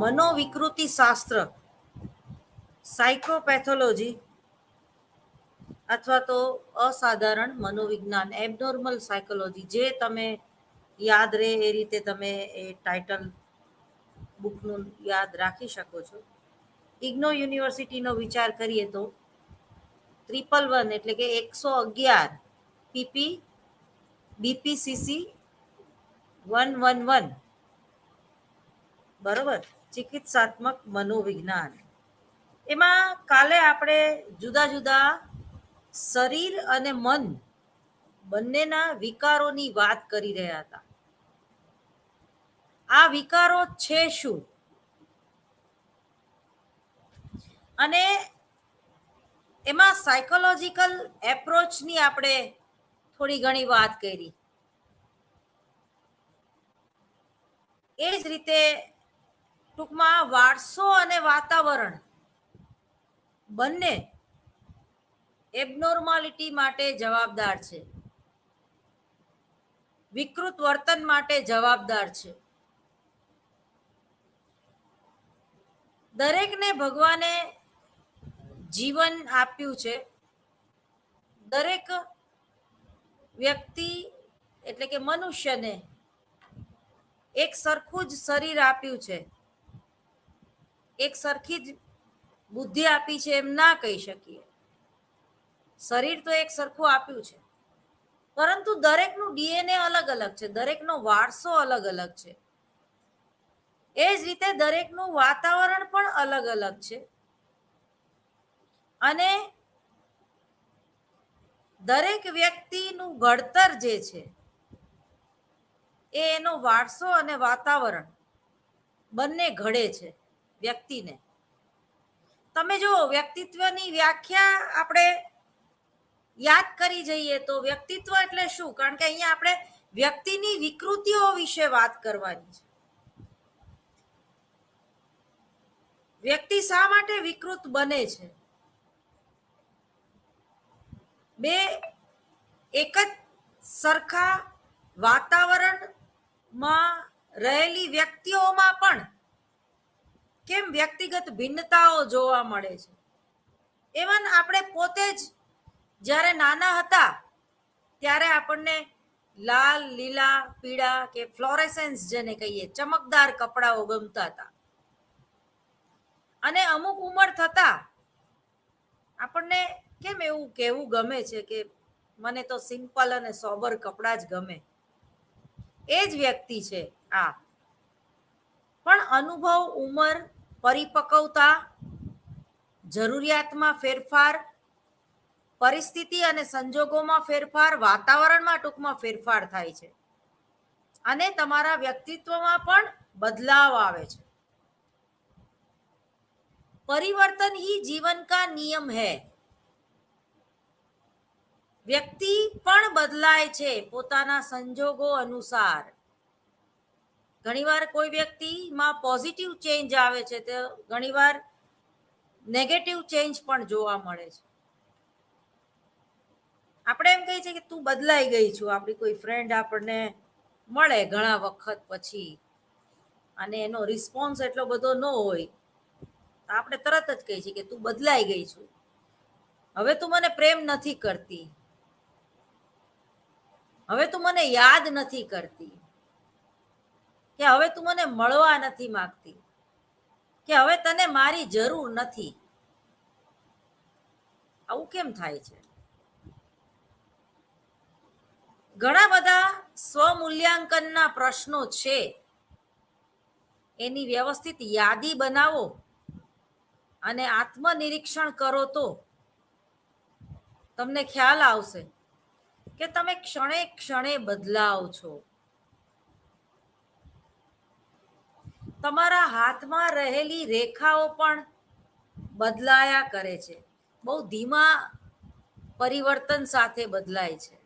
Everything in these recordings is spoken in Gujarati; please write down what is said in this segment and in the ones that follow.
મનોવિકૃતિ શાસ્ત્ર, સાયકોપેથોલોજી અથવા તો અસાધારણ મનોવિજ્ઞાન, એબનોર્મલ સાયકોલોજી, જે તમે યાદ રહે એ રીતે તમે એ ટાઇટલ બુકનું યાદ રાખી શકો છો. ઇગ્નો યુનિવર્સિટીનો વિચાર કરીએ તો 111 એટલે કે 111 પીપી બીપીસીસી 111 બરોબર, ચિકિત્સાત્મક મનોવિજ્ઞાન. એમાં કાલે આપણે જુદા જુદા શરીર અને મન બંનેના વિકારોની વાત કરી રહ્યા હતા. આ વિકારો છે શું, અને એમાં સાયકોલોજીકલ એપ્રોચની આપણે થોડી ઘણી વાત કરી. એ જ રીતે ટૂંકમાં વારસો અને વાતાવરણ બંને એબનોર્માલિટી માટે જવાબદાર છે, વિકૃત વર્તન માટે જવાબદાર છે. દરેકને ભગવાને જીવન આપ્યું છે. દરેક વ્યક્તિ એટલે કે મનુષ્યને એક સરખું જ શરીર આપ્યું છે, એક સરખી જ બુદ્ધિ આપી છે એમ ના કહી શકીએ. શરીર તો એક સરખું આપ્યું છે, પરંતુ દરેકનું ડીએનએ અલગ અલગ છે, દરેકનો વારસો અલગ અલગ છે. એ જ રીતે દરેકનું વાતાવરણ પણ અલગ અલગ છે, અને દરેક વ્યક્તિનું ઘડતર જે છે એ એનો વારસો અને વાતાવરણ બંને ઘડે છે વ્યક્તિને. તમે જો વ્યક્તિત્વની વ્યાખ્યા આપણે યાદ કરી જઈએ તો વ્યક્તિત્વ એટલે શું, કારણ કે અહીંયા આપણે વ્યક્તિની વિકૃતિઓ વિશે વાત કરવાની છે. વ્યક્તિ શા માટે વિકૃત બને છે? બે એક જ સરખા વાતાવરણમાં રહેલી વ્યક્તિઓમાં પણ કેમ વ્યક્તિગત ભિન્નતાઓ જોવા મળે છે? ઇવન આપણે પોતે જ જ્યારે નાના હતા ત્યારે આપણને લાલ, લીલા, પીળા કે ફ્લોરેસન્સ જેને કહીએ ચમકદાર કપડાઓ ગમતા હતા, અને અમુક ઉંમર થતા આપણને કેમ એવું કહેવું ગમે છે કે મને તો સિમ્પલ અને સોબર કપડાં જ ગમે. એ જ વ્યક્તિ છે આ. પણ અનુભવ, ઉંમર, પરિપક્વતા, જરૂરિયાતમાં ફેરફાર, પરિસ્થિતિ અને સંજોગોમાં ફેરફાર, વાતાવરણમાં ટૂંકમાં ફેરફાર થાય છે, અને તમારા વ્યક્તિત્વમાં પણ બદલાવ આવે છે. परिवर्तन ही जीवन का नियम है. વ્યક્તિ પણ બદલાય છે પોતાના સંજોગો અનુસાર. ઘણીવાર કોઈ વ્યક્તિમાં પોઝિટિવ ચેન્જ આવે છે, તો ઘણીવાર નેગેટિવ ચેન્જ પણ જોવા મળે છે. આપણે એમ કહીએ છીએ કે તું બદલાઈ ગઈ છું. આપણી કોઈ ફ્રેન્ડ આપણને મળે ઘણા વખત પછી અને એનો રિસ્પોન્સ એટલો બધો ન હોય, આપણે તરત જ કહીએ છીએ કે તું બદલાઈ ગઈ છું, હવે તું મને પ્રેમ નથી કરતી, હવે તું મને યાદ નથી કરતી, કે હવે તું મને મળવા નથી માંગતી, કે હવે તને મારી જરૂર નથી. આવું કેમ થાય છે? ઘણા બધા સ્વમૂલ્યાંકનના પ્રશ્નો છે. એની વ્યવસ્થિત યાદી બનાવો અને આત્મનિરીક્ષણ કરો તો તમને ખ્યાલ આવશે કે તમે ક્ષણે ક્ષણે બદલાવ છો. તમારા હાથમાં રહેલી રેખાઓ પણ બદલાયા કરે છે, બહુ ધીમા પરિવર્તન સાથે બદલાય છે.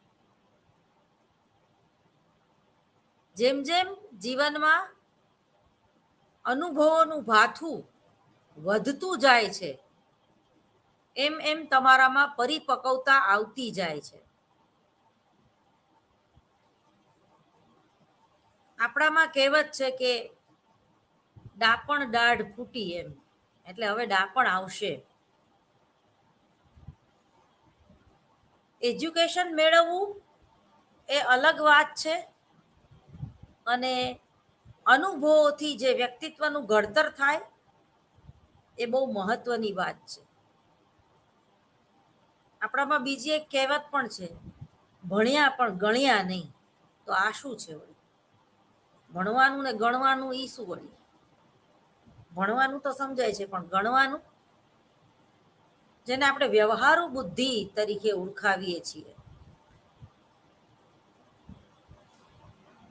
જેમ જેમ જીવનમાં અનુભવોનું ભાથું વધતું જાય છે, એમ એમ તમારામાં પરિપક્વતા આવતી જાય છે. આપણામાં કહેવત છે કે ડાપણ દાઢ ફૂટી એમ, એટલે હવે ડાપણ આવશે. એજ્યુકેશન મેળવવું એ અલગ વાત છે, અને અનુભવોથી જે વ્યક્તિત્વનું ઘડતર થાય એ બહુ મહત્વની વાત છે. આપણામાં બીજી એક કહેવત પણ છે, ભણ્યા પણ ગણ્યા નહીં. તો આ શું છે વળી? ભણવાનું ને ગણવાનું ઈ શું વળી? ભણવાનું તો સમજાય છે, પણ ગણવાનું, જેને આપણે વ્યવહારુ બુદ્ધિ તરીકે ઓળખાવીએ છીએ.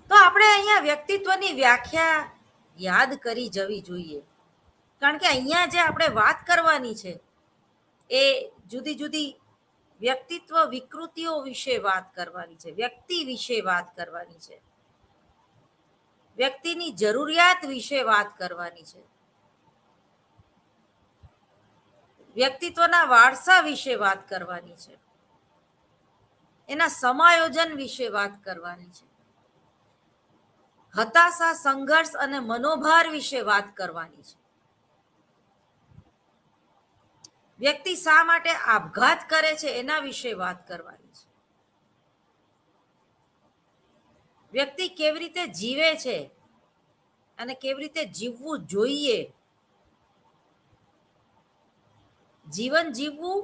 તો આપણે અહીંયા વ્યક્તિત્વની વ્યાખ્યા યાદ કરી જવી જોઈએ, કારણ કે અહીંયા જે આપણે વાત કરવાની છે એ જુદી જુદી વ્યક્તિત્વ વિકૃતિઓ વિશે વાત કરવાની છે, વ્યક્તિ વિશે વાત કરવાની છે, વ્યક્તિની જરૂરિયાત વિશે વાત કરવાની છે, વ્યક્તિત્વના વારસા વિશે વાત કરવાની છે, એના સમાયોજન વિશે વાત કરવાની છે, હતાશા, સંઘર્ષ અને મનોભાર વિશે વાત કરવાની છે. વ્યક્તિ શા માટે આપઘાત કરે છે એના વિશે વાત કરવાની છે. વ્યક્તિ કેવી રીતે જીવે છે અને કેવી રીતે જીવવું જોઈએ. જીવન જીવવું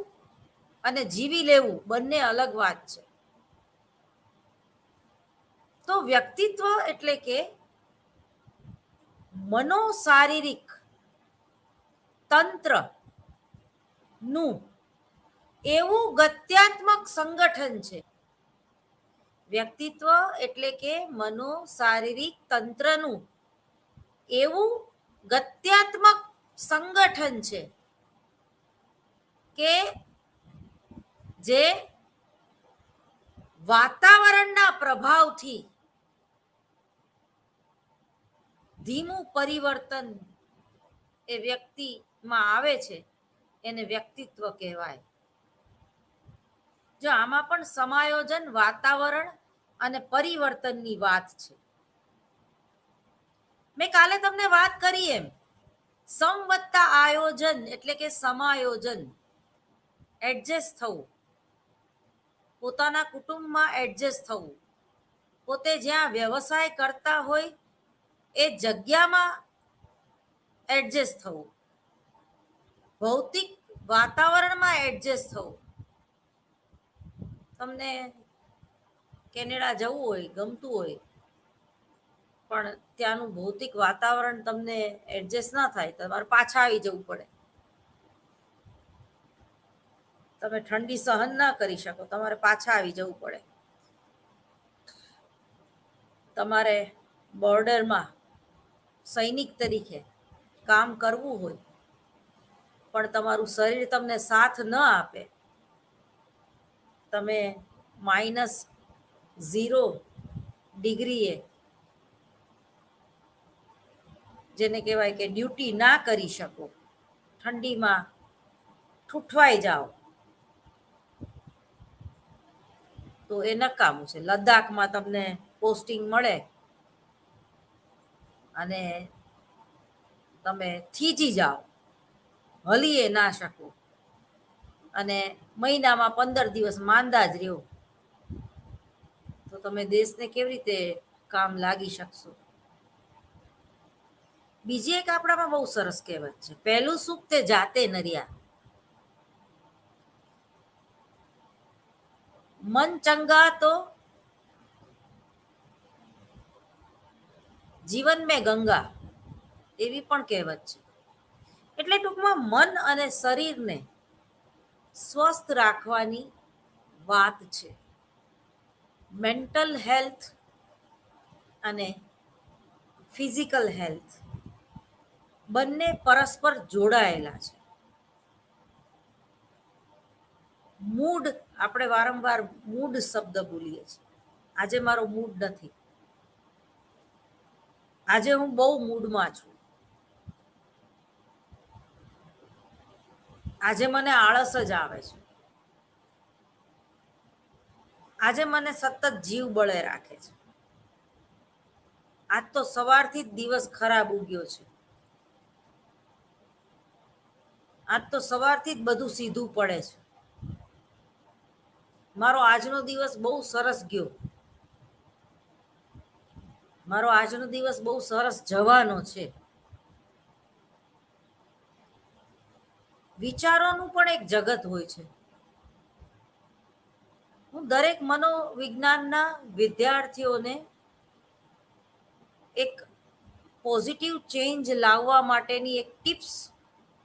અને જીવી લેવું બંને અલગ વાત છે. તો વ્યક્તિત્વ એટલે કે મનોશારીરિક તંત્ર નું એવું ગત્યાત્મક સંગઠન છે. વ્યક્તિત્વ એટલે કે મનોશારીરિક તંત્રનું એવું ગત્યાત્મક સંગઠન છે કે જે વાતાવરણના પ્રભાવથી ધીમું પરિવર્તન એ વ્યક્તિમાં આવે છે, એને વ્યક્તિત્વ કહેવાય. જો આમાં પણ સમાયોજન, વાતાવરણ અને પરિવર્તનની વાત છે. મેં કાલે તમને વાત કરી એમ, સમ વત્તા આયોજન એટલે કે સમાયોજન, એડજસ્ટ થવું, પોતાના કુટુંબમાં એડજસ્ટ થવું, પોતે જ્યાં વ્યવસાય કરતા હોય એ જગ્યામાં એડજસ્ટ થવું, ભૌતિક વાતાવરણમાં એડજસ્ટ થવું. તમને કેનેડા જવું હોય, ગમતું હોય, પણ ત્યાંનું ભૌતિક વાતાવરણ તમને એડજસ્ટ ના થાય, તમારે પાછા આવી જવું પડે. તમે ઠંડી સહન ના કરી શકો, તમારે પાછા આવી જવું પડે. તમારે બોર્ડરમાં સૈનિક તરીકે કામ કરવું હોય, પણ તમારું શરીર તમને સાથ ન આપે, તમે -0°, જેને કહેવાય કે ડ્યુટી ના કરી શકો, ઠંડીમાં ઠૂઠવાઈ જાઓ, તો એ નકામું છે. લદ્દાખમાં તમને પોસ્ટિંગ મળે અને તમે થીજી જાઓ, હલીએ ના શકો, અને મહિનામાં 15 દિવસ માંદા જ રહ્યો, તો તમે દેશને કેવી રીતે કામ લાગી શકશો? બીજી એક આપણામાં બહુ સરસ કહેવત છે, પહેલું સુખ તે જાતે નર્યા. મન ચંગા તો જીવન મેં ગંગા, એવી પણ કહેવત છે. એટલે ટૂંકમાં મન અને શરીરને સ્વસ્થ રાખવાની વાત છે. મેન્ટલ હેલ્થ અને ફિઝિકલ હેલ્થ બંને પરસ્પર જોડાયેલા છે. મૂડ, આપણે વારંવાર મૂડ શબ્દ બોલીએ છીએ. આજે મારો મૂડ નથી, આજે હું બહુ મૂડમાં છું, આજે મને આળસ જ આવે છે, આજે મને સતત જીવ બળે રાખે છે, આજ તો સવારથી જ દિવસ ખરાબ ઉગ્યો છે. આજ તો સવારથી જ બધું સીધું પડે છે. મારો આજનો દિવસ બહુ સરસ ગયો. મારો આજનો દિવસ બહુ સરસ જવાનો છે. વિચારોનું પણ એક જગત હોય છે. હું દરેક મનોવિજ્ઞાનના વિદ્યાર્થીઓને એક પોઝિટિવ ચેન્જ લાવવા માટેની એક ટિપ્સ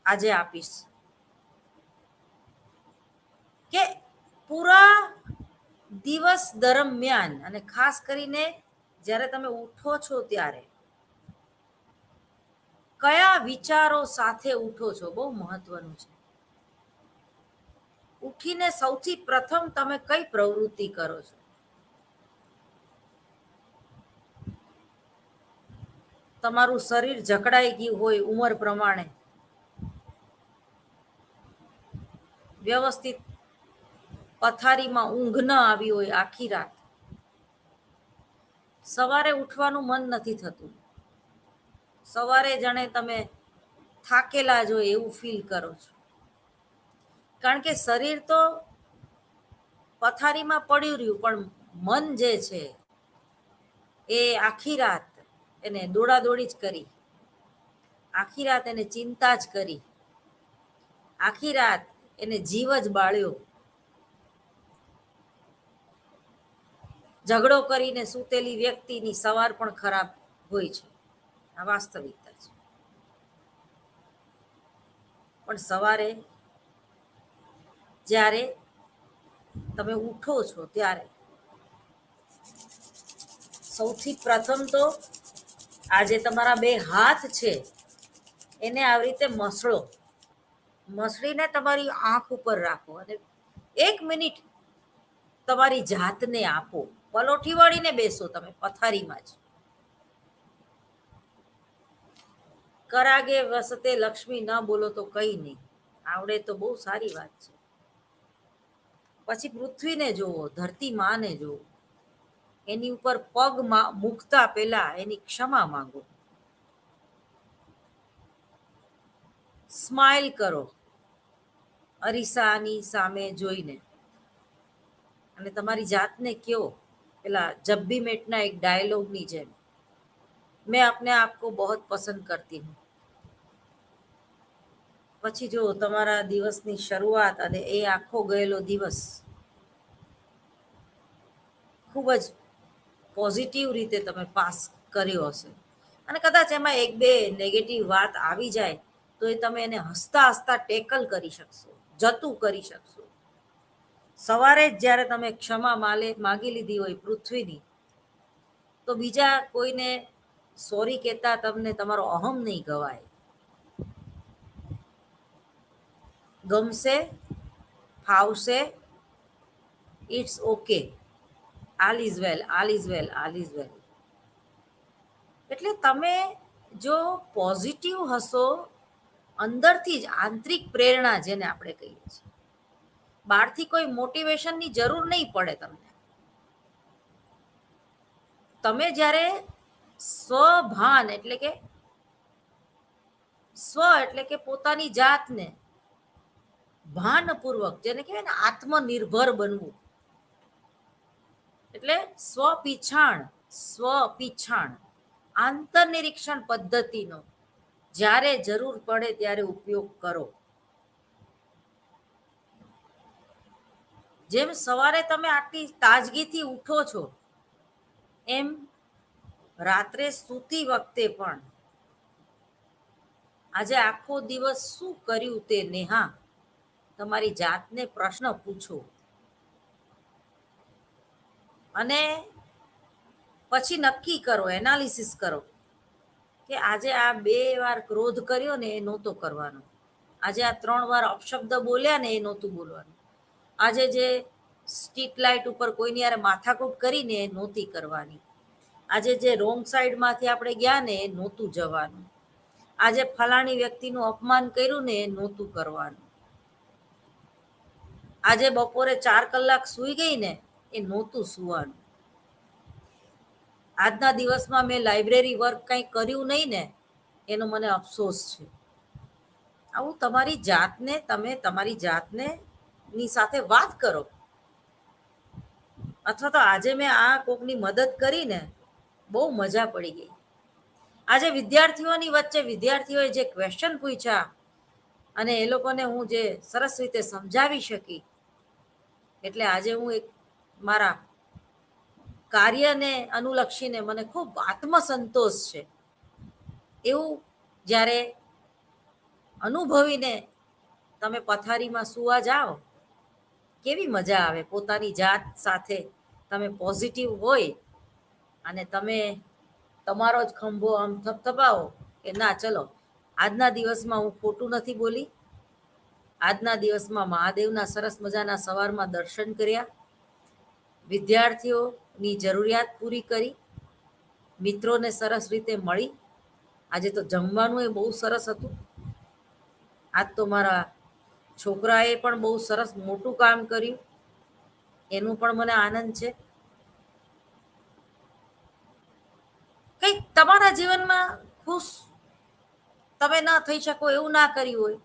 આજે આપીશ કે પૂરા દિવસ દરમિયાન અને ખાસ કરીને જ્યારે તમે ઉઠો છો ત્યારે કયા વિચારો સાથે ઉઠો છો, બહુ મહત્વનું છે. ઉઠીને સૌથી પ્રથમ તમે કઈ પ્રવૃત્તિ કરો છો? તમારું શરીર જકડાઈ ગયું હોય ઉંમર પ્રમાણે, વ્યવસ્થિત પથારીમાં ઊંઘ ન આવી હોય આખી રાત, સવારે ઉઠવાનું મન નથી થતું, સવારે જાણે તમે થાકેલા જ હોય એવું ફીલ કરો છો, કારણ કે શરીર તો પથારીમાં પડ્યું રહ્યું, પણ મન જે છે એ આખી રાત એને દોડાદોડી જ કરી, આખી રાત એને ચિંતા જ કરી, આખી રાત એને જીવ જ બાળ્યો, ઝઘડો કરીને સૂતેલી વ્યક્તિની સવાર પણ ખરાબ હોય છે, આ વાસ્તવિકતા છે. પણ સવારે જ્યારે તમે ઉઠો છો ત્યારે સૌથી પ્રથમ તો આજે તમારા બે હાથ છે એને આવી રીતે મસળો, મસળીને તમારી આંખ ઉપર રાખો અને 1 મિનિટ તમારી જાતને આપો. પલોઠી વાળીને બેસો તમે પથારીમાં જ. કરાગે વસતે લક્ષ્મી, ન બોલો તો કઈ નહીં, આવડે તો બહુ સારી વાત છે. પછી પૃથ્વીને જોવો, ધરતી માને જોવો, એની ઉપર પગ મૂકતા પહેલા એની ક્ષમા માંગો, સ્માઈલ કરો અરીસાની સામે જોઈને, અને તમારી જાતને કયો પેલા જબ ભી મેટના એક ડાયલોગની જેમ, મેં अपने आप को बहुत पसंद करती हूँ. પછી જો તમારા દિવસની શરૂઆત અને એ આખો ગયેલો દિવસ ખૂબ જ પોઝિટિવ રીતે તમે પાસ કર્યો હશે, અને કદાચ એમાં 1-2 નેગેટિવ વાત આવી જાય તો એ તમે એને હસતા હસતા ટેકલ કરી શકશો, જતું કરી શકશો. સવારે જ જ્યારે તમે ક્ષમા માગી લીધી હોય પૃથ્વીની, તો બીજા કોઈને સોરી કહેતા તમને તમારો અહમ નહીં ગવાય. ગમશે, ફાવશે, ઇટ્સ ઓકે, આલ ઇઝ વેલ, આલ ઇઝ વેલ, આલ ઇઝ વેલ. એટલે તમે જો પોઝિટિવ હશો, અંદરથી જ આંતરિક પ્રેરણા જેને આપણે કહીએ છીએ, બહારથી કોઈ મોટિવેશનની જરૂર નહીં પડે તમને. તમે જ્યારે સ્વભાન એટલે કે પોતાની જાતને ભાનપૂર્વક, જેને કહેવાય ને આત્મનિર્ભર બનવું, એટલે સ્વપીછાણ આંતરનિરીક્ષણ પદ્ધતિનો જ્યારે જરૂર પડે ત્યારે ઉપયોગ કરો. જેમ સવારે તમે આટલી તાજગીથી ઉઠો છો, એમ રાત્રે સૂતી વખતે પણ આજે આખો દિવસ શું કર્યું તે નેહા તમારી જાતને પ્રશ્ન પૂછો, અને પછી નક્કી કરો, એનાલિસિસ કરો કે આજે આ 2 વાર ક્રોધ કર્યો ને એ નહોતો કરવાનો, આજે આ 3 વાર અપશબ્દ બોલ્યા ને એ નહોતું બોલવાનું, આજે જે સ્ટ્રીટ લાઇટ ઉપર કોઈની યારે માથાકૂટ કરીને એ નહોતી કરવાની, આજે જે રોંગ સાઈડમાંથી આપણે ગયા ને એ નહોતું જવાનું, આજે ફલાણી વ્યક્તિનું અપમાન કર્યું ને એ નહોતું કરવાનું, આજે બપોરે 4 કલાક સૂઈ ગઈ ને એ નહોતું સૂવાનું, આજના દિવસમાં મેં લાઇબ્રેરી વર્ક કંઈ કર્યું નહીં ને એનો મને અફસોસ છે. આવું તમે તમારી જાતને ની સાથે વાત કરો. અથવા તો આજે મેં આ કોકની મદદ કરીને બહુ મજા પડી ગઈ. આજે વિદ્યાર્થીઓની વચ્ચે વિદ્યાર્થીઓએ જે ક્વેશ્ચન પૂછ્યા અને એ લોકોને હું જે સરસ રીતે સમજાવી શકી, એટલે આજે હું એક મારા કાર્યને અનુલક્ષીને મને ખૂબ આત્મસંતોષ છે. એવું જ્યારે અનુભવીને તમે પથારીમાં સુવા જાઓ, કેવી મજા આવે. પોતાની જાત સાથે તમે પોઝિટિવ હોય અને તમે તમારો જ ખંભો આમ થપથપાવો કે ના ચલો આજના દિવસમાં હું ખોટું નથી બોલી, આજના દિવસમાં મહાદેવના સરસ મજાના સવારમાં દર્શન કર્યા, વિદ્યાર્થીઓની જરૂરિયાત પૂરી કરી, મિત્રોને સરસ રીતે મળી. આજે તો જમવાનું એ બહુ સરસ હતું. આજ તો મારા છોકરાએ પણ બહુ સરસ મોટું કામ કર્યું, એનું પણ મને આનંદ છે. કંઈક તમારા જીવનમાં ખુશ તમે ના થઈ શકો એવું ના કર્યું હોય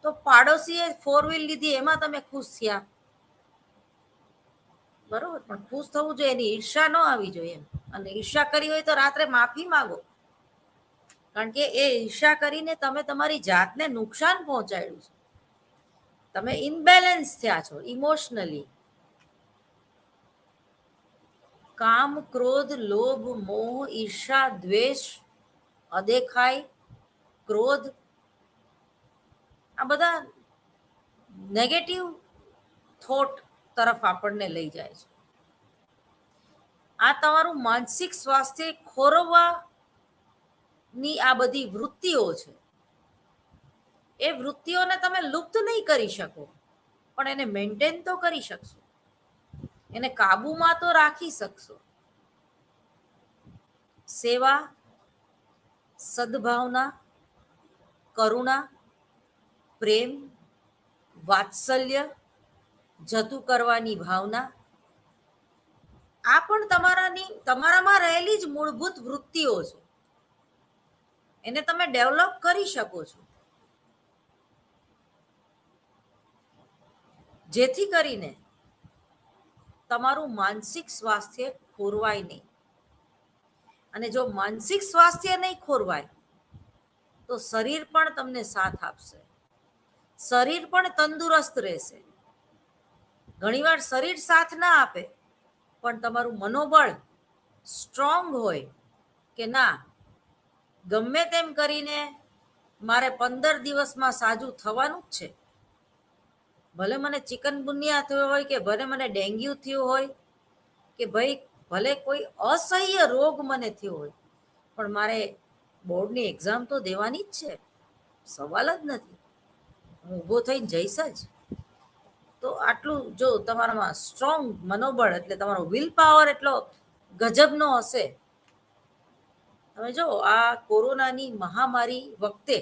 તો પાડોશીએ 4 વ્હીલ લીધી એમાં તમે ખુશ થયા, બરોબર, પણ ખુશ થવું જોઈએ, એની ઈર્ષા ન આવી જોઈએ એમ. અને ઈર્ષા કરી હોય તો રાત્રે માફી માંગો, કારણ કે એ ઈર્ષા કરીને તમે તમારી જાતને નુકસાન પહોંચાડ્યું છે. તમે ઇનબેલેન્સ થયા છો ઇમોશનલી. કામ, ક્રોધ, લોભ, મોહ, ઈર્ષા, દ્વેષ, અદેખાઈ, ક્રોધ, આ બધા નેગેટિવ થોટ તરફ આપણને લઈ જાય છે. આ તમારું માનસિક સ્વાસ્થ્ય ખોરવવાની આ બધી વૃત્તિઓ છે. એ વૃત્તિઓને તમે લુપ્ત નહીં કરી શકો, પણ એને મેન્ટેન તો કરી શકશો, એને કાબુમાં તો રાખી શકશો. સેવા, સદભાવના, કરુણા, પ્રેમ, વાત્સલ્ય, જતું કરવાની ભાવના, આ પણ તમારામાં રહેલી જ મૂળભૂત વૃત્તિઓ છે. એને તમે ડેવલપ કરી શકો છો, જેથી કરીને તમારું માનસિક સ્વાસ્થ્ય ખોરવાય નહીં. અને જો માનસિક સ્વાસ્થ્ય નહીં ખોરવાય તો શરીર પણ તમને સાથ આપશે, શરીર પણ તંદુરસ્ત રહેશે. ઘણીવાર શરીર સાથ ના આપે પણ તમારું મનોબળ સ્ટ્રોંગ હોય કે ના, ગમે તેમ કરીને મારે 15 દિવસમાં સાજું થવાનું જ છે. ભલે મને ચિકનગુનિયા થયો હોય કે ભલે મને ડેન્ગ્યુ થયું હોય કે ભાઈ ભલે કોઈ અસહ્ય રોગ મને થયો હોય, પણ મારે બોર્ડની એક્ઝામ તો દેવાની જ છે, સવાલ જ નથી. હું ઊભો થઈને જઈશ જ. તો આટલું જો તમારામાં સ્ટ્રોંગ મનોબળ, એટલે તમારો વિલ પાવર એટલો ગજબનો હશે. તમે જો આ કોરોનાની મહામારી વખતે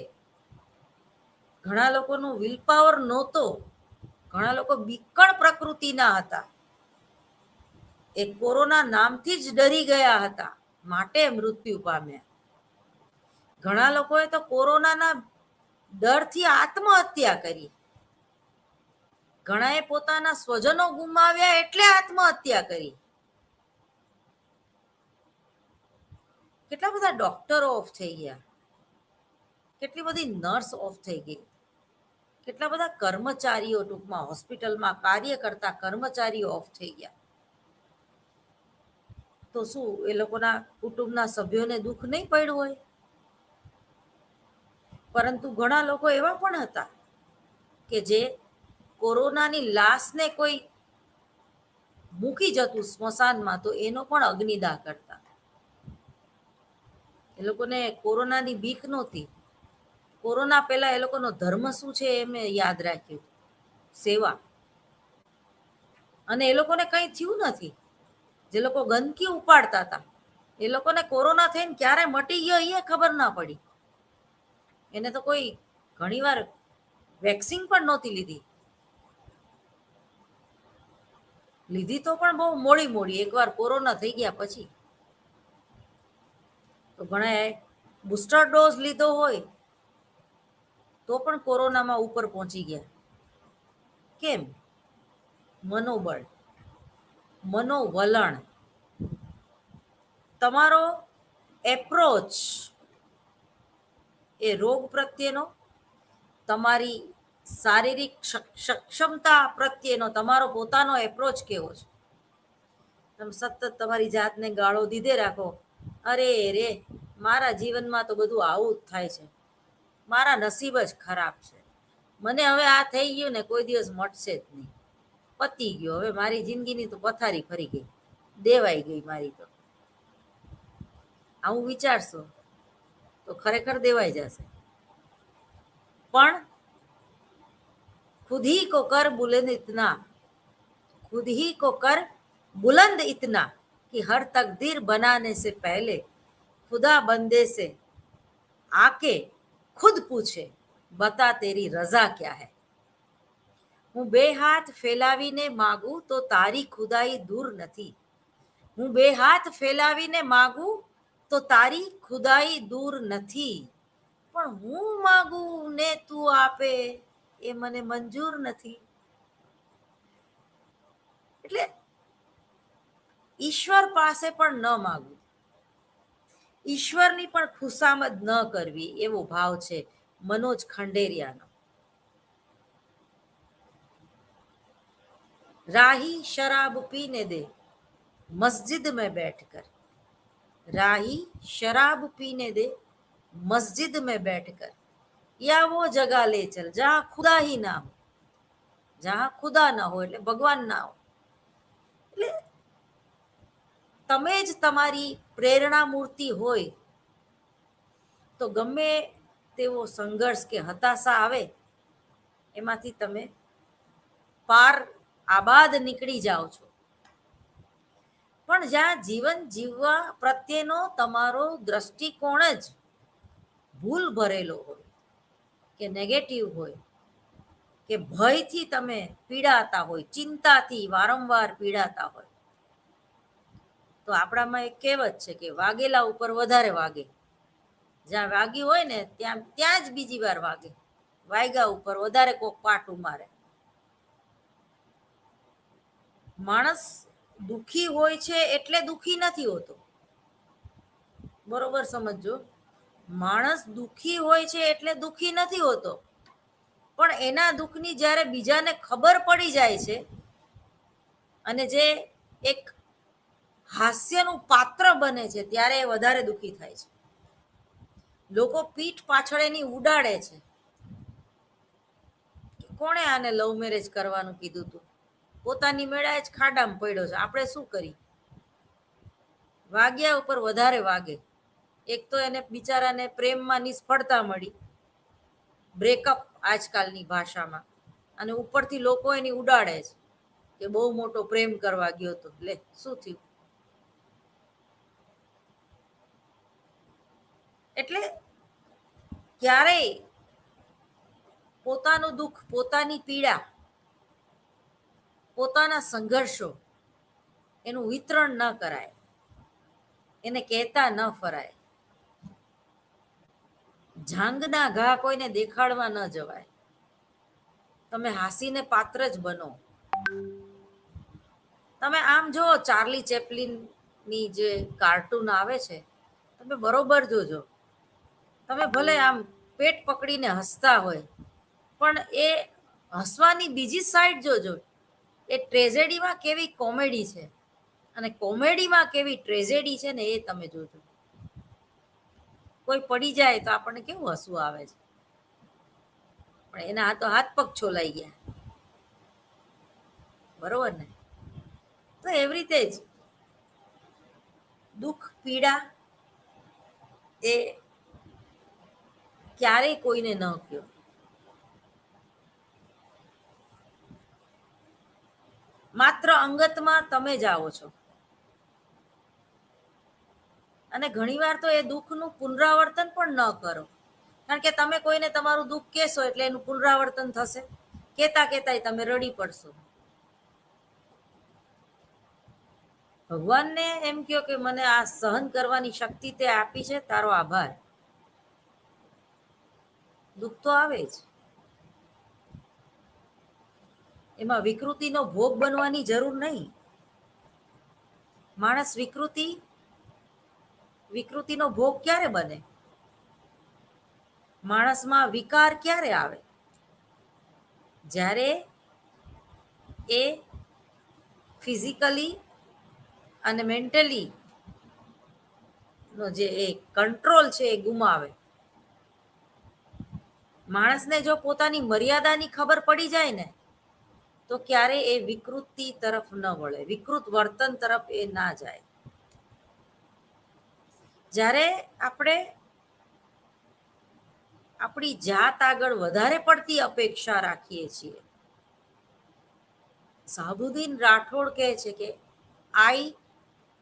ઘણા લોકોનો વિલ પાવર નહોતો, ઘણા લોકો બીકણ પ્રકૃતિના હતા, એ કોરોના નામથી જ ડરી ગયા હતા, માટે મૃત્યુ પામ્યા. ઘણા લોકોએ તો કોરોનાના ડરથી આત્મહત્યા કરી, ઘણાએ પોતાના સ્વજનો ગુમાવ્યા એટલે આત્મહત્યા કરી. કેટલા બધા ડોક્ટરો ઓફ થઈ ગયા, કેટલી બધી નર્સ ઓફ થઈ ગઈ, કેટલા બધા કર્મચારીઓ, ટૂંકમાં હોસ્પિટલમાં કાર્ય કરતા કર્મચારીઓ ઓફ થઈ ગયા. તો શું એ લોકોના કુટુંબના સભ્યોને દુઃખ નહીં પડ્યું હોય? પરંતુ ઘણા લોકો એવા પણ હતા કે જે કોરોનાની લાશને કોઈ મૂકી જતું સ્મશાનમાં તો એનો પણ અગ્નિદાહ કરતા. એ લોકોને કોરોનાની બીક નહોતી. કોરોના પહેલા એ લોકોનો ધર્મ શું છે એ મેં યાદ રાખ્યું, સેવા. અને એ લોકોને કંઈ થયું નથી. જે લોકો ગંદકી ઉપાડતા હતા એ લોકોને કોરોના થઈને ક્યારે મટી ગયો એ ખબર ના પડી. એને તો કોઈ ઘણીવાર વેક્સિન પણ નહોતી લીધી તો પણ બહુ મોડી, એકવાર કોરોના થઈ ગયા પછી. તો ઘણાએ બુસ્ટર ડોઝ લીધો હોય તો પણ કોરોનામાં ઉપર પહોંચી ગયા. કેમ? મનોબળ, મનોવલણ, તમારો એપ્રોચ એ રોગ પ્રત્યેનો, તમારી શારીરિક સક્ષમતા પ્રત્યેનો તમારો પોતાનો એપ્રોચ કેવો છે. તમે સતત તમારી જાતને ગાળો દીધે રાખો, અરે રે મારા જીવનમાં તો બધું આવું જ થાય છે, મારા નસીબ જ ખરાબ છે, મને હવે આ થઈ ગયું ને કોઈ દિવસ મટશે જ નહીં, પતી ગયો, હવે મારી જિંદગીની તો પથારી ફરી ગઈ, દેવાઈ ગઈ મારી તો. આવું વિચારશો તો ખરેખર દેવાઈ જશે. પણ खुद ही को कर बुलंद इतना, खुद ही को कर बुलंद इतना कि हर तकदीर बनाने से पहले खुदा बंदे से आके खुद पूछे बता तेरी रजा क्या है. હું બે હાથ ફેલાવીને માગું તો તારી ખુદાઈ દૂર નથી, હું બે હાથ ફેલાવીને માગું તો તારી ખુદાઈ દૂર નથી, પણ હું માગું ને તું આપે એ મને મંજૂર નથી. એટલે ઈશ્વર પાસે પણ ન માગવું, ઈશ્વરની પણ ખુશામદ ન કરવી, એવો ભાવ છે મનોજ ખંડેરિયાનો. રાહી શરાબ પીને દે મસ્જિદ में बैठकर, राही शराब पीने दे मस्जिद में बैठकर, या वो जगह ले चल जहां खुदा ही ना हो, जहां खुदा ना हो એટલે ભગવાન ના હો. એટલે તમે જ તમારી પ્રેરણા મૂર્તિ હોય તો ગમે તેવો સંઘર્ષ કે હતાશા આવે એમાંથી તમે પાર આબાદ નીકળી જાઓ છો. પણ જ્યાં જીવન જીવવા પ્રત્યેનો તમારો દ્રષ્ટિકોણ જ ભૂલ ભરેલો હોય કે નેગેટિવ હોય, કે ભયથી તમે પીડાતા હોય, ચિંતાથી વારંવાર પીડાતા હોય, તો આપણામાં એક કહેવત છે કે વાગેલા ઉપર વધારે વાગે. જ્યાં વાગ્યું હોય ને ત્યાં જ બીજી વાર વાગે, વાગ્યા ઉપર વધારે કોક પાટું મારે. માણસ દુખી હોય છે એટલે દુખી નથી હોતો, બરોબર સમજો. માણસ દુખી હોય છે એટલે દુખી નથી હોતો, પણ એના દુઃખની જ્યારે બીજાને ખબર પડી જાય છે અને જે એક હાસ્યનું પાત્ર બને છે ત્યારે એ વધારે દુઃખી થાય છે. લોકો પીઠ પાછળ એની ઉડાડે છે, કોણે આને લવ મેરેજ કરવાનું કીધું તું, પોતાની મેળાએ જ ખાડામાં પડ્યો છે, આપણે શું કરી. વાગ્યા ઉપર વધારે વાગે. એક તો એને બિચારાને પ્રેમમાં નિષ્ફળતા મળી, બ્રેકઅપ આજકાલની ભાષામાં, અને ઉપરથી લોકો એની ઉડાડે છે કે બહુ મોટો પ્રેમ કરવા ગયો હતો. લે શું થયું. એટલે ક્યારેય પોતાનું દુઃખ, પોતાની પીડા, પોતાના સંઘર્ષો એનું વિતરણ ન કરાય, એને કહેતા ન ફરાય. જાંગના ઘા કોઈને દેખાડવા ન જવાય. તમે હાસીને પાત્ર જ બનો. તમે આમ જો ચાર્લી ચેપ્લિનની જે કાર્ટૂન આવે છે, તમે બરોબર જોજો. તમે ભલે આમ પેટ પકડીને હસતા હોય, પણ એ હસવાની બીજી સાઈડ જોજો, એ ટ્રેજેડીમાં કેવી કોમેડી છે અને કોમેડીમાં કેવી ટ્રેજેડી છે ને એ તમે જોજો. કોઈ પડી જાય તો આપણને કેવું હસવું આવે છે, પણ એના તો હાથ પગ છોલાઈ ગયા, બરોબર ને. તો એવી રીતે જ દુઃખ પીડા એ ક્યારેય કોઈને ન કહો. માત્ર અંગતમાં તમે જ આવો છો, અને ઘણીવાર તો એ દુઃખનું પુનરાવર્તન પણ ન કરો, કારણ કે તમે કોઈને તમારું દુઃખ કહેશો એટલે એનું પુનરાવર્તન થશે, કહેતા કહેતા તમે રડી પડશો. ભગવાનને એમ કહો કે મને આ સહન કરવાની શક્તિ તે આપી છે, તારો આભાર. દુઃખ તો આવે જ. એમાં વિકૃતિનો ભોગ બનવાની જરૂર નહીં. માણસ વિકૃતિનો ભોગ ક્યારે બને? માણસમાં વિકાર ક્યારે આવે? જ્યારે એ ફિઝિકલી અને મેન્ટલી નો જે એ કંટ્રોલ છે એ ગુમાવે. માણસને જો પોતાની મર્યાદાની ખબર પડી જાય ને, તો ક્યારે એ વિકૃતિ તરફ ન વળે, વિકૃત વર્તન તરફ એ ના જાય. જ્યારે આપણે આપણી જાત આગળ વધારે પડતી અપેક્ષા રાખીએ છીએ. શાહબુદ્દીન રાઠોડ કહે છે કે I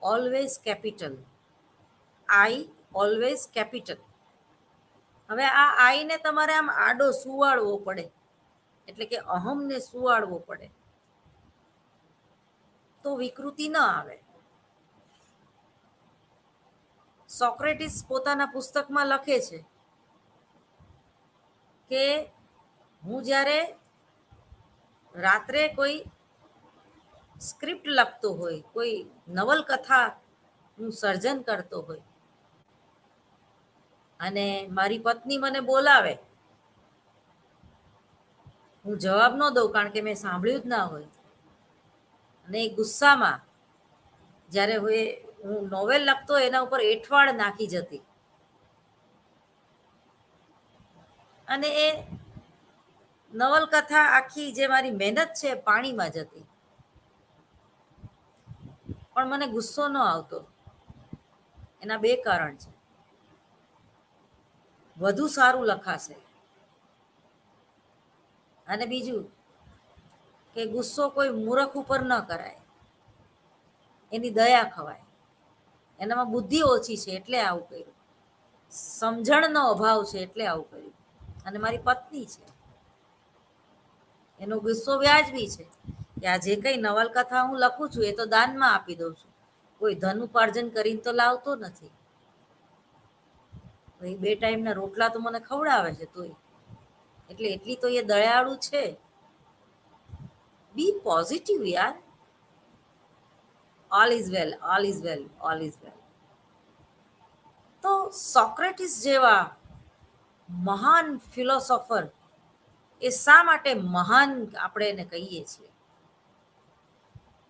always capital, I always capital. હવે આ આઈને તમારે આમ આડો સુવાડવો પડે, એટલે કે અહમને સુવાડવો પડે, તો વિકૃતિ ન આવે. સોક્રેટિસ પોતાના પુસ્તકમાં લખે છે કે હું જ્યારે રાત્રે કોઈ સ્ક્રિપ્ટ લખતો હોય, કોઈ નવલકથા હું સર્જન કરતો હોય, અને મારી પત્ની મને બોલાવે, હું જવાબ ન દઉં કારણ કે મેં સાંભળ્યું જ ના હોય, અને એ ગુસ્સામાં જ્યારે હું નોવેલ લખતો એના ઉપર એઠવાડ નાખી જતી, અને એ નવલકથા આખી જે મારી મહેનત છે પાણીમાં જતી. પણ મને ગુસ્સો ન આવતો. એના બે કારણ છે. વધુ સારું લખાશે, અને બીજું કે ગુસ્સો કોઈ મૂરખ ઉપર ન કરાય, એની દયા ખવાય. એનામાં બુદ્ધિ ઓછી છે એટલે આવું કર્યું, સમજણનો અભાવ છે એટલે આવું કર્યું. અને મારી પત્ની છે, એનો ગુસ્સો વ્યાજબી છે કે આ જે કઈ નવલકથા હું લખું છું એ તો દાનમાં આપી દઉં છું, કોઈ ધન ઉપાર્જન કરીને તો લાવતો નથી. બે ટાઈમના રોટલા તો મને ખવડાવે છે તોય, એટલે એટલી તો એ દયાળુ છે. બી પોઝિટિવ યાર. All is well, all is well, all is well. તો સોક્રેટિસ જેવા મહાન ફિલોસોફર એ શા માટે મહાન આપણે એને કહીએ છીએ?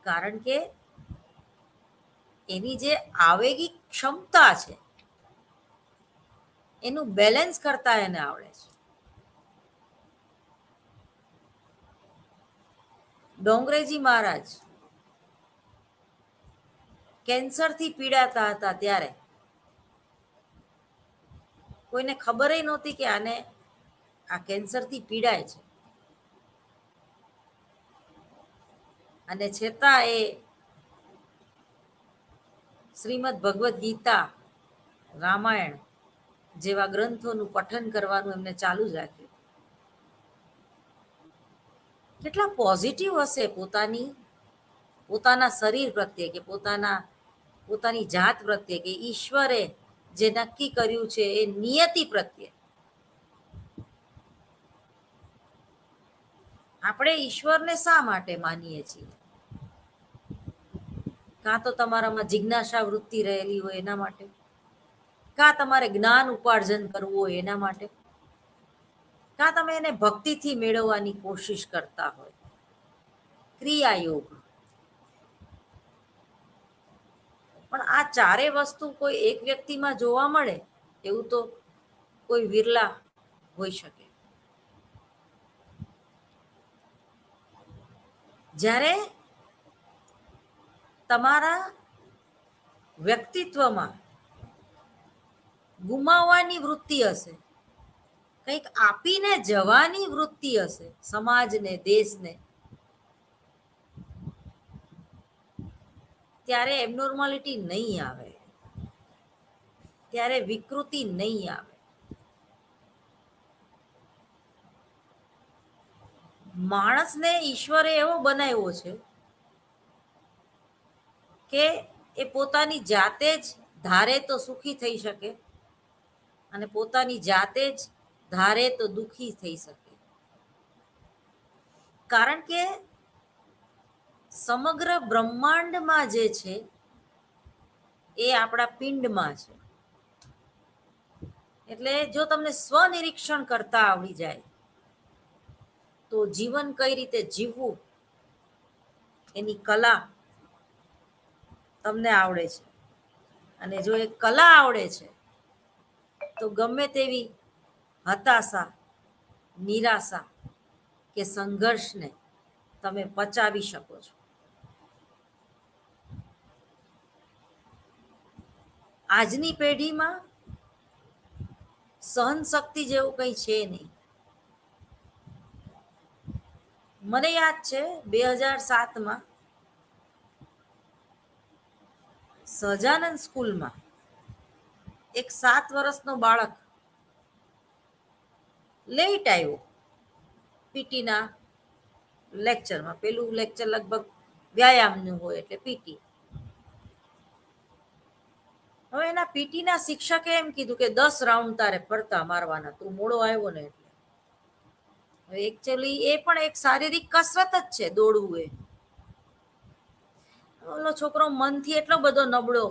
કારણ કે એની જે આવેગિક ક્ષમતા છે એનું બેલેન્સ કરતા એને આવડે છે. ડોંગરેજી મહારાજ કેન્સરથી પીડાતા હતા ત્યારે કોઈને ખબર નહોતી કે આને આ કેન્સરથી પીડાય છે, અને છતાં એ શ્રીમદ ભગવદ્ ગીતા, રામાયણ જેવા ગ્રંથોનું પઠન કરવાનું એમને ચાલુ જ રાખ્યું. કેટલા પોઝિટિવ હશે પોતાના શરીર પ્રત્યે, કે પોતાની જાત પ્રત્યે, કે ઈશ્વરે જે નક્કી કર્યું છે એ નિયતિ પ્રત્યે. આપણે ઈશ્વરને શા માટે માનીએ છીએ? કાં તો તમારામાં જિજ્ઞાસા વૃત્તિ રહેલી હોય એના માટે, કાં તમારે જ્ઞાન ઉપાર્જન કરવું હોય એના માટે, કાં તમે એને ભક્તિથી મેળવવાની કોશિશ કરતા હોય. ક્રિયાયોગ. પણ આ ચારે વસ્તુ કોઈ એક વ્યક્તિમાં જોવા મળે એવું તો કોઈ વિરલા હોઈ શકે. જ્યારે તમારા વ્યક્તિત્વમાં ગુમાવવાની વૃત્તિ હશે, કંઈક આપીને જવાની વૃત્તિ હશે સમાજને, દેશને, ત્યારે એબનોર્માલિટી નહીં આવે, ત્યારે વિકૃતિ નહીં આવે. માણસને ઈશ્વરે એવો બનાવ્યો છે કે એ પોતાની જાતે જ ધારે તો સુખી થઈ શકે, અને પોતાની જાતે જ ધારે તો દુઃખી થઈ શકે, કારણ કે સમગ્ર બ્રહ્માંડમાં જે છે એ આપણા પિંડમાં છે. એટલે જો તમને સ્વનિરીક્ષણ કરતા આવડી જાય તો જીવન કઈ રીતે જીવવું એની કલા તમને આવડે છે. અને જો એ કલા આવડે છે તો ગમે તેવી હતાશા, નિરાશા કે સંઘર્ષને તમે પચાવી શકો છો. આજની પેઢીમાં સહન શક્તિ જેવું કંઈ છે નહીં. મને યાદ છે 2007માં સહજાનંદ સ્કૂલમાં એક 7 વર્ષનો બાળક લેટ આવ્યો પીટીના લેક્ચરમાં. પેલું લેક્ચર લગભગ વ્યાયામનું હોય એટલે પીટી. હવે એના પીટીના શિક્ષકે એમ કીધું કે 10 રાઉન્ડ તારે ફરતા મારવાના, તું મોડો આવ્યો ને એટલે. હવે એકચ્યુઅલી એ પણ એક શારીરિક કસરત જ છે, દોડવું એ. ઓલો છોકરો મનથી એટલો બધો નબળો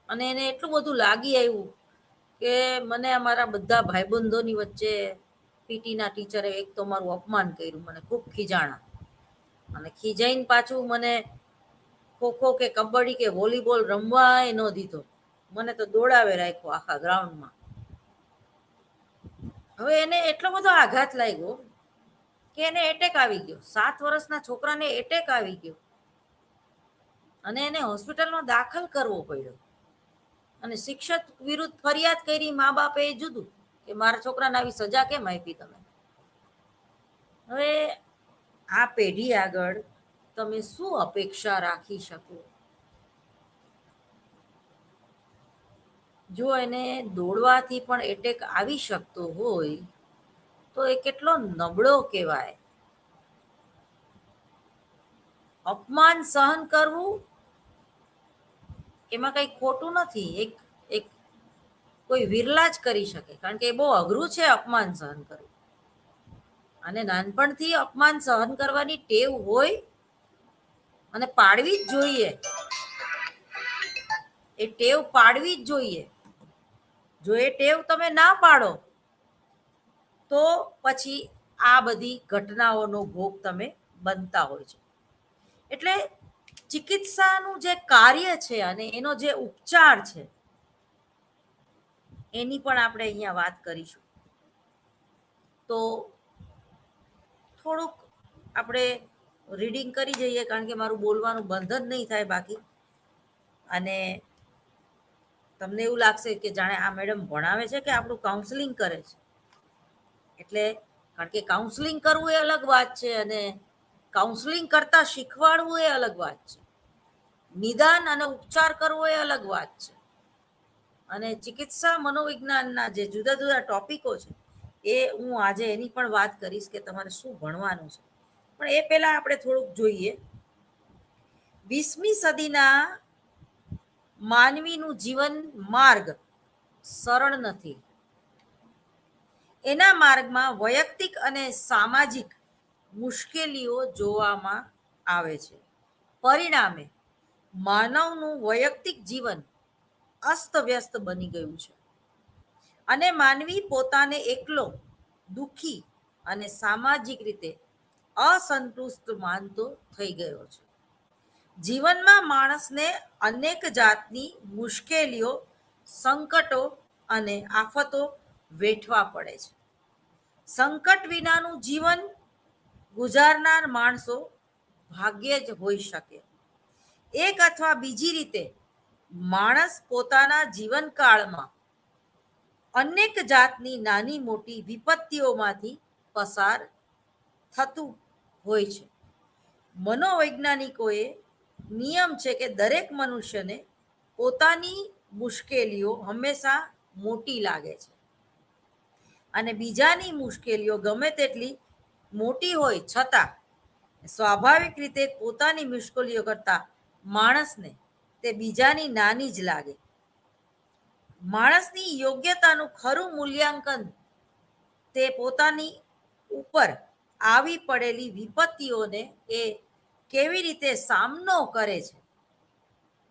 અને એને એટલું બધું લાગી આવ્યું કે મને અમારા બધા ભાઈબંધોની વચ્ચે પીટીના ટીચરે એક તો મારું અપમાન કર્યું, મને ખૂબ ખીજાણા, અને ખીજાઈને પાછું મને ખોખો કે કબડ્ડી કે વોલીબોલ રમવા ન દીધો. મને તો દોડાવે રાખ્યો આખા ગ્રાઉન્ડમાં. હવે એને એટલો બધો આઘાત લાગ્યો કે એને એટેક આવી ગયો. 7 વર્ષના છોકરાને એટેક આવી ગયો અને એને હોસ્પિટલમાં દાખલ કરવો પડ્યો. અને શિક્ષક વિરુદ્ધ ફરિયાદ કરી મા બાપે જુદું કે મારા છોકરાને આવી સજા કેમ આપી તમે. હવે આ પેઢી આગળ તમે શું અપેક્ષા રાખી શકો? જો એને દોડવાથી પણ એટેક આવી શકતો હોય તો એ કેટલો નબળો કહેવાય. અપમાન સહન કરવું એમાં કંઈ ખોટું નથી. એક એક કોઈ વિરલા જ કરી શકે, કારણ કે એ બહુ અઘરું છે અપમાન સહન કરવું. અને નાનપણથી અપમાન સહન કરવાની ટેવ હોય અને પાડવી જ જોઈએ. એ ટેવ પાડવી જ જોઈએ. જો એ ટેવ તમે ના પાડો તો પછી આ બધી ઘટનાઓનો ભોગ તમે બનતા હોય છે. એટલે ચિકિત્સાનું જે કાર્ય છે અને એનો જે ઉપચાર છે એની પણ આપણે અહીંયા વાત કરીશું. તો થોડુંક આપણે રીડિંગ કરી જઈએ, કારણ કે મારું બોલવાનું બંધ જ નહીં થાય બાકી. અને તમને એવું લાગશે કે જાણે આ મેડમ ભણાવે છે કે આપણું કાઉન્સેલિંગ કરે છે. એટલે કારણ કે કાઉન્સેલિંગ કરવું એ અલગ વાત છે અને કાઉન્સેલિંગ કરતા શીખવાડવું એ અલગ વાત છે. નિદાન અને ઉપચાર કરવો એ અલગ વાત છે. અને ચિકિત્સા મનોવિજ્ઞાનના જે જુદા જુદા ટોપિકો છે એ હું આજે એની પણ વાત કરીશ કે તમારે શું ભણવાનું છે. પણ એ પહેલા આપણે થોડુંક જોઈએ 20મી સદીના માનવીનું જીવન માર્ગ સરળ નથી. એના માર્ગમાં વૈયક્તિક અને સામાજિક મુશ્કેલીઓ જોવામાં આવે છે. પરિણામે માનવનું વૈયક્તિક જીવન અસ્તવ્યસ્ત બની ગયું છે અને માનવી પોતાને એકલો, દુઃખી અને સામાજિક રીતે અસંતુષ્ટ માનતો થઈ ગયો છે. જીવનમાં માણસને અનેક જાતની મુશ્કેલીઓ, સંકટો અને આફતો વેઠવા પડે છે. સંકટ વિનાનું જીવન ગુજારનાર માણસો ભાગ્યે જ હોઈ શકે. એક અથવા બીજી રીતે માણસ પોતાના જીવનકાળમાં અનેક જાતની નાની મોટી વિપત્તિઓમાંથી પસાર થતું હોય છે. મનોવૈજ્ઞાનિકોએ નિયમ છે કે દરેક મનુષ્યને પોતાની મુશ્કેલીઓ હંમેશા મોટી લાગે છે અને બીજાની મુશ્કેલીઓ ગમે તેટલી મોટી હોય છતાં સ્વાભાવિક રીતે પોતાની મુશ્કેલીઓ કરતા માણસને તે બીજાની નાની જ લાગે. માણસની યોગ્યતાનું ખરું મૂલ્યાંકન તે પોતાની ઉપર આવી પડેલી વિપત્તિઓને એ કેવી રીતે સામનો કરે છે,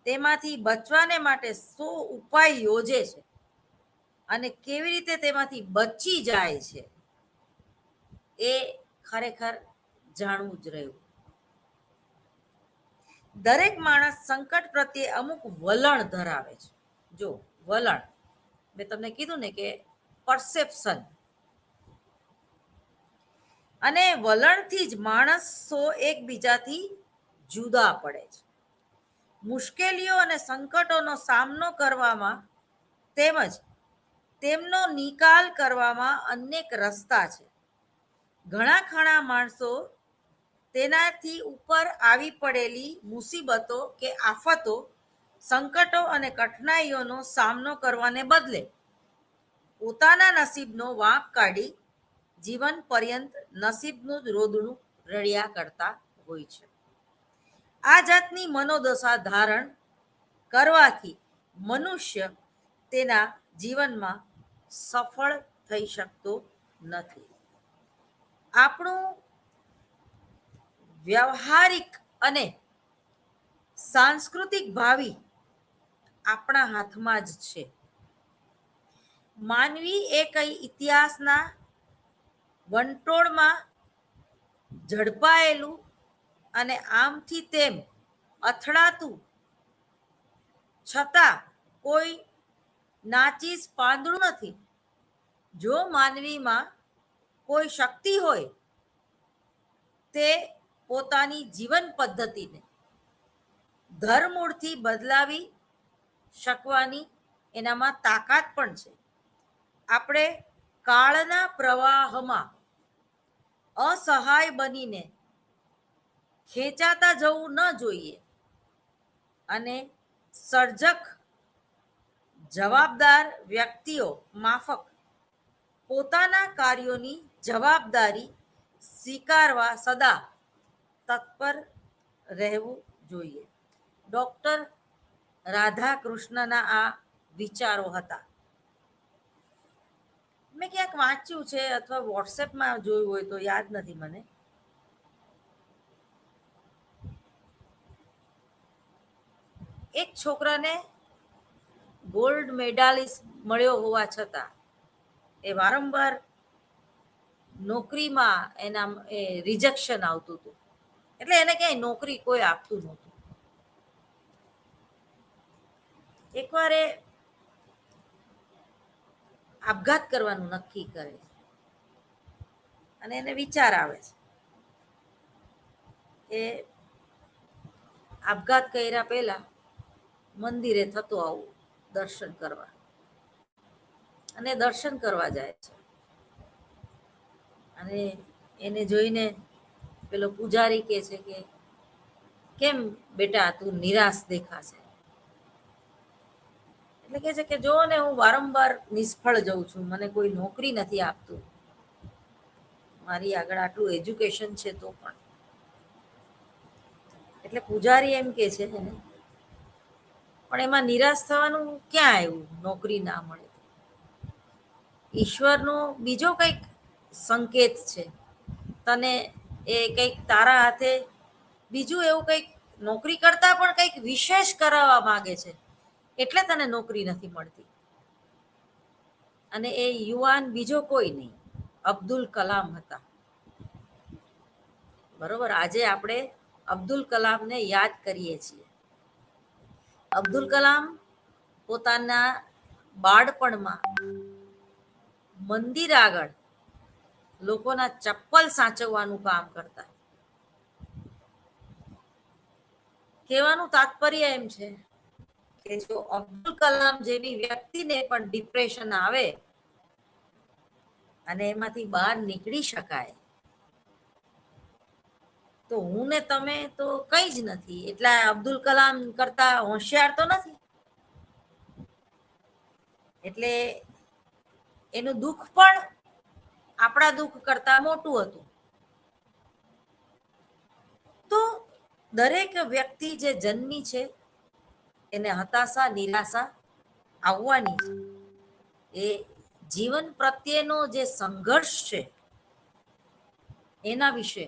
તેમાંથી બચવાને માટે શું ઉપાય યોજે છે અને કેવી રીતે તેમાંથી બચી જાય છે, એ ખરેખર જાણવું જ રહ્યું. દરેક માણસ સંકટ પ્રત્યે અમુક વલણ ધરાવે છે. જો વલણ, મેં તમને કીધું ને કે પરસેપ્શન, અને વલણથી જ માણસો એકબીજાથી જુદા પડે છે. મુશ્કેલીઓ અને સંકટોનો સામનો કરવામાં તેમજ તેમનો નિકાલ કરવામાં અનેક રસ્તા છે. ઘણા ખરા માણસો તેનાથી ઉપર આવી પડેલી મુસીબતો કે આફતો, સંકટો અને કઠિનાઈઓનો સામનો કરવાને બદલે પોતાના નસીબનો વાંક કાઢી જીવન પર્યંત નસીબનું જ રોદણું રડ્યા કરતા હોય છે. આ જાતની મનોદશા ધારણ કરવાથી મનુષ્ય તેના જીવનમાં સફળ થઈ શકતો નથી. આપણું વ્યવહારિક અને સાંસ્કૃતિક ભાવિ આપણા હાથમાં જ છે. માનવી એ કઈ ઇતિહાસના વંટોળમાં ઝડપાયેલું અને આમથી તેમ અથડાતું છતાં કોઈ નાચીસ પાંદડું નથી. જો માનવીમાં કોઈ શક્તિ હોય, તે પોતાની જીવન પદ્ધતિને ધરમૂળથી બદલાવી શકવાની એનામાં તાકાત પણ છે. આપણે કાળના પ્રવાહમાં અસહાય બનીને ખેંચાતા જવું ન જોઈએ અને સર્જક જવાબદાર વ્યક્તિઓ માફક પોતાના કાર્યોની જવાબદારી સ્વીકારવા સદા તત્પર રહેવું જોઈએ. ડૉક્ટર રાધાકૃષ્ણના આ વિચારો હતા. મેં ક્યાંક વાંચ્યું છે અથવા વોટ્સએપમાં જોયું હોય તો યાદ નથી મને. એક છોકરાને ગોલ્ડ મેડાલિસ્ટ મળ્યો હોવા છતાં એ વારંવાર નોકરીમાં એના રિજેક્શન આવતું હતું. એટલે એને ક્યાંય નોકરી કોઈ આપતું નહોતું. એકવાર એ આપઘાત કરવાનું નક્કી કરે છે અને એને વિચાર આવે છે કે આપઘાત કર્યા પહેલા મંદિરે થતો આવું દર્શન કરવા, અને દર્શન કરવા જાય છે. અને એને જોઈને પેલો પૂજારી કહે છે કે કેમ બેટા તું નિરાશ દેખાશે? એટલે કહે છે કે જો ને હું વારંવાર નિષ્ફળ જઉં છું, મને કોઈ નોકરી નથી આપતું, મારી આગળ આટલું એજ્યુકેશન છે તો પણ. એટલે પૂજારી એમ કે છે એને, પણ એમાં નિરાશ થવાનું ક્યાં આવ્યું? નોકરી ના મળે. ઈશ્વરનો બીજો કંઈક સંકેત છે, તને એ કંઈક તારા હાથે બીજું એવું કંઈક નોકરી કરતા પણ કંઈક વિશેષ કરાવવા માંગે છે, એટલે તને નોકરી નથી મળતી. અને એ યુવાન બીજો કોઈ નહીં, અબ્દુલ કલામ હતા. બરોબર, આજે આપણે અબ્દુલ કલામને યાદ કરીએ છીએ. અબ્દુલ કલામ પોતાના બાળપણમાં મંદિર આગળ લોકોના ચપ્પલ સાચવવાનું કામ કરતા. કહેવાનું તાત્પર્ય એમ છે કે જો અબ્દુલ કલામ જેવી વ્યક્તિને પણ ડિપ્રેશન આવે અને એમાંથી બહાર નીકળી શકાય, તો હું ને તમે તો કઈ જ નથી. એટલે અબ્દુલ કલામ કરતા હોશિયાર તો નથી. એટલે એનું દુઃખ પણ આપણા દુઃખ કરતા મોટું હતું. તો દરેક વ્યક્તિ જે જન્મી છે એને હતાશા, નિરાશા આવવાની છે. એ જીવન પ્રત્યેનો જે સંઘર્ષ છે એના વિશે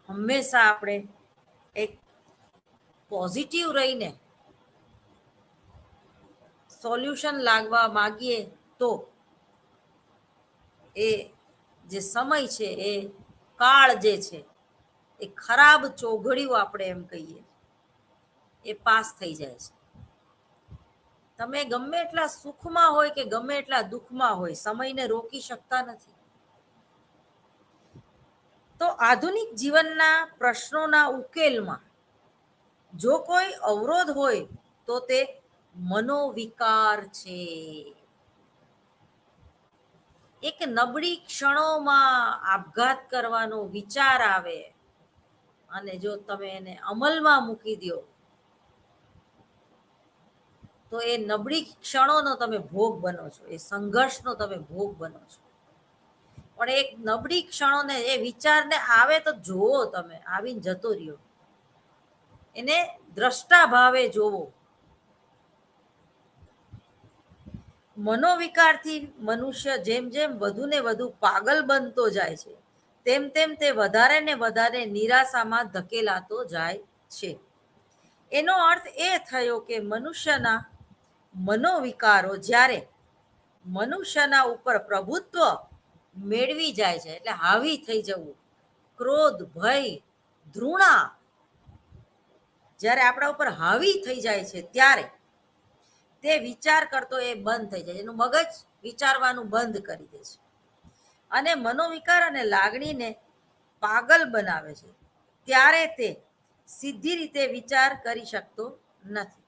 હંમેશા આપણે એક પોઝિટિવ રહીને સોલ્યુશન લાવવા માંગીએ તો એ જે સમય છે, એ કાળ જે છે, એ ખરાબ ચોઘડિયું આપણે એમ કહીએ, એ પાસ થઈ જાય છે. તમે ગમે એટલા સુખમાં હોય કે ગમે એટલા દુઃખમાં હોય, સમયને રોકી શકતા નથી. તો આધુનિક જીવનના પ્રશ્નોના ઉકેલમાં જો કોઈ અવરોધ હોય તો તે મનોવિકાર છે. એક નબળી ક્ષણોમાં આપઘાત કરવાનો વિચાર આવે અને જો તમે એને અમલમાં મૂકી દો તો એ નબળી ક્ષણોનો તમે ભોગ બનો છો, એ સંઘર્ષનો તમે ભોગ બનો છો. પણ એક નબળી ક્ષણોને એ વિચારને આવે તો જોવો, તમે આવીને જતો રહ્યો, એને દ્રષ્ટા ભાવે જોવો. મનોવિકારથી મનુષ્ય જેમ જેમ વધુ ને વધુ પાગલ બનતો જાય છે, તેમ તેમ તે વધારે ને વધારે નિરાશામાં ધકેલાતો જાય છે. એનો અર્થ એ થયો કે મનુષ્યના મનોવિકારો જ્યારે મનુષ્યના ઉપર પ્રભુત્વ મેળવી જાય છે, એટલે હાવી થઈ જવું, ક્રોધ, ભય, ધૃણા જ્યારે આપણા ઉપર હાવી થઈ જાય છે, ત્યારે તે વિચાર કરતો એ બંધ થઈ જાય, એનું મગજ વિચારવાનું બંધ કરી દે છે અને મનોવિકાર અને લાગણીને પાગલ બનાવે છે. ત્યારે તે સીધી રીતે વિચાર કરી શકતો નથી.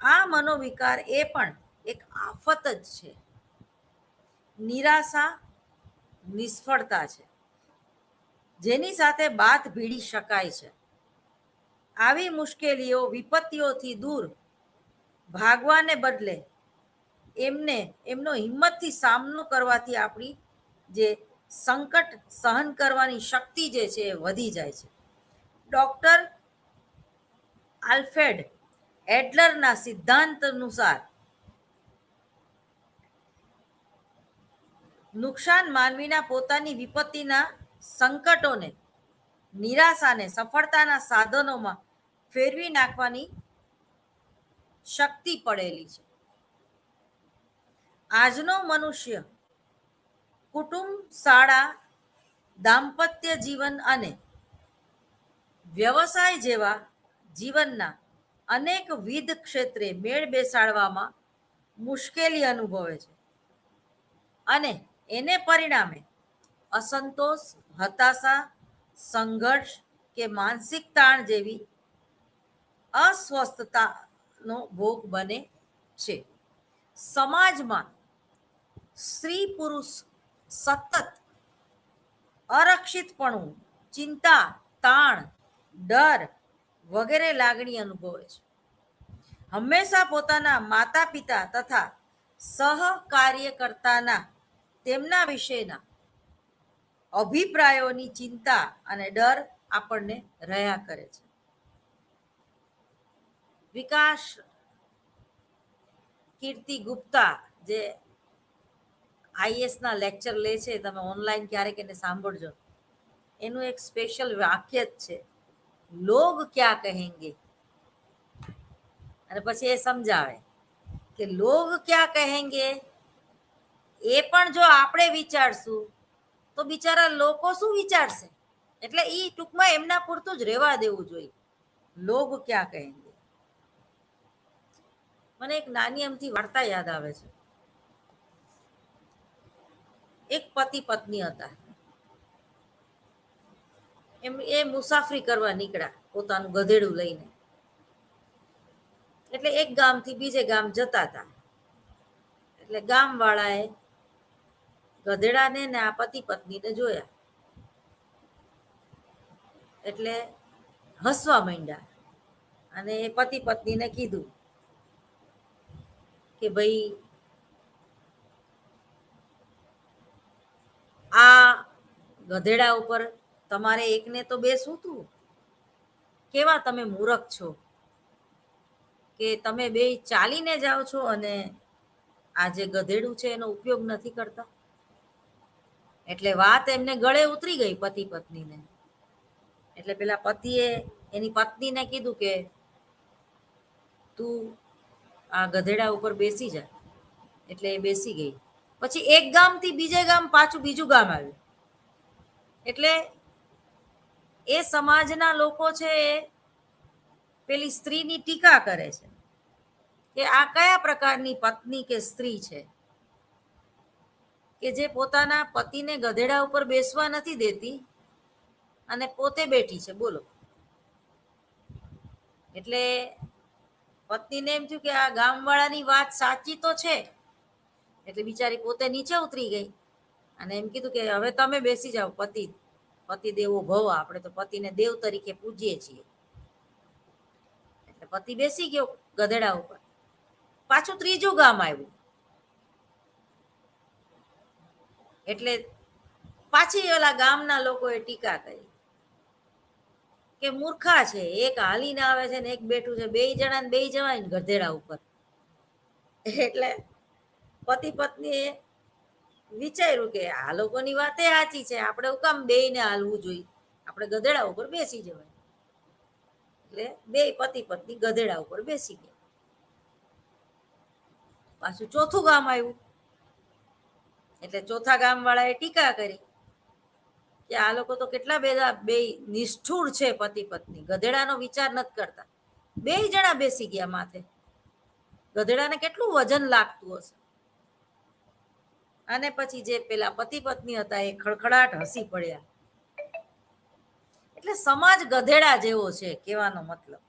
આ મનોવિકાર એ પણ એક આફત જ છે. નિરાશા નિષ્ફળતા છે, જેની સાથે બાથ ભીડી શકાય છે. આવી મુશ્કેલીઓ, વિપત્તિઓથી દૂર ભાગવાને બદલે એમનો હિંમતથી સામનો કરવાથી આપણી જે સંકટ સહન કરવાની શક્તિ જે છે એ વધી જાય છે. ડોક્ટર આલ્ફ્રેડ એડલરના સિદ્ધાંત અનુસાર નુકસાન માનવીના પોતાની વિપત્તિના સંકટોને, નિરાશાને સફળતાના સાધનોમાં ફેરવી નાખવાની શક્તિ પડેલી છે. આજનો મનુષ્ય કુટુંબ, શાળા, દાંપત્ય જીવન અને વ્યવસાય જેવા જીવનના અનેકવિધ ક્ષેત્રે મેળ બેસાડવામાં મુશ્કેલી અનુભવે છે અને એને પરિણામે અસંતોષ, હતાશા, સંઘર્ષ કે માનસિક તાણ જેવી અસ્વસ્થતાનો ભોગ બને છે. સમાજમાં સ્ત્રી પુરુષ સતત અરક્ષિતપણું, ચિંતા, તાણ, ડર વગેરે લાગણી અનુભવે છે. હંમેશા પોતાના માતા પિતા તથા સહકાર્યકર્તાના તેમના વિશેના અભિપ્રાયોની ચિંતા અને ડર આપણને રહ્યા કરે છે. વિકાસ કીર્તિ ગુપ્તા જે આઈએસના લેક્ચર લે છે, તમે ઓનલાઈન ક્યારેક એને સાંભળજો, એનું એક સ્પેશિયલ વાક્ય જ છે, લોગ ક્યા કહેંગે. અને પછી એ સમજાવે કે લોગ ક્યા કહેંગે એ પણ જો આપણે વિચારશું તો બિચારા લોકો શું વિચારશે. એટલે એ ટૂંકમાં એમના પૂરતું જ રહેવા દેવું જોઈએ. લોગ ક્યા કહેંગે. મને એક નાની અમથી વાર્તા યાદ આવે છે. એક પતિ પત્ની હતા. એ મુસાફરી કરવા નીકળ્યા પોતાનું ગધેડું લઈને. એટલે એક ગામથી બીજે ગામ જતા હતા. એટલે ગામ વાળાએ ગધેડાને ને આ પતિ પત્નીને જોયા એટલે હસવા માંડ્યા અને એ પતિ પત્નીને કીધું કે ભાઈ આ ગધેડા ઉપર તમારે એકને તો બેસવું હતું, કેવા તમે મૂરખ છો કે તમે બે ચાલીને જાઓ છો અને આ જે ગધેડું છે એનો ઉપયોગ નથી કરતા. એટલે વાત એમને ગળે ઉતરી ગઈ પતિ પત્નીને. એટલે પેલા પતિએ એની પત્નીને કીધું કે તું આ ગધેડા ઉપર બેસી જા. એટલે એ બેસી ગઈ. પછી એક ગામથી બીજે ગામ પાછું બીજું ગામ આવ્યું. એટલે એ સમાજના લોકો છે એ પેલી સ્ત્રીની ટીકા કરે છે કે આ કયા પ્રકારની પત્ની કે સ્ત્રી છે કે જે પોતાના પતિને ગધેડા ઉપર બેસવા નથી દેતી અને પોતે બેઠી છે. બોલો. એટલે પત્નીને એમ થયું કે આ ગામવાળાની વાત સાચી તો છે. એટલે બિચારી પોતે નીચે ઉતરી ગઈ અને એમ કીધું કે હવે તમે બેસી જાઓ. પતિ દેવો ભવ, આપણે તો પતિને દેવ તરીકે પૂજીએ છીએ. એટલે પતિ બેસી ગયો ગધેડા ઉપર. પાછું ત્રીજું ગામ આવ્યું. એટલે પાછી ઓલા ગામના લોકોએ ટીકા કરી કે મૂર્ખા છે, એક હાલીને આવે છે ને એક બેઠું છે, બે જણા ને બે જવાય ને ગધેડા ઉપર. એટલે પતિ પત્નીએ વિચાર્યું કે આ લોકોની વાતે સાચી છે, આપણે હું કામ બેયને હાલવું જોઈએ, આપણે ગધેડા ઉપર બેસી જવાય. એટલે બે પતિ પત્ની ગધેડા ઉપર બેસી ગયા. પાછું ચોથું ગામ આવ્યું. એટલે ચોથા ગામ વાળાએ ટીકા કરી કે આ લોકો તો કેટલા બધા બે નિષ્ઠુર છે, પતિ પત્ની ગધેડાનો વિચાર નથી કરતા. બે જણા બેસી ગયા માથે. ગધેડાને કેટલું વજન લાગતું હશે. અને પછી જે પેલા પતિ પત્ની હતા એ ખડખડાટ હસી પડ્યા. એટલે સમાજ ગધેડા જેવો છે, કહેવાનો મતલબ.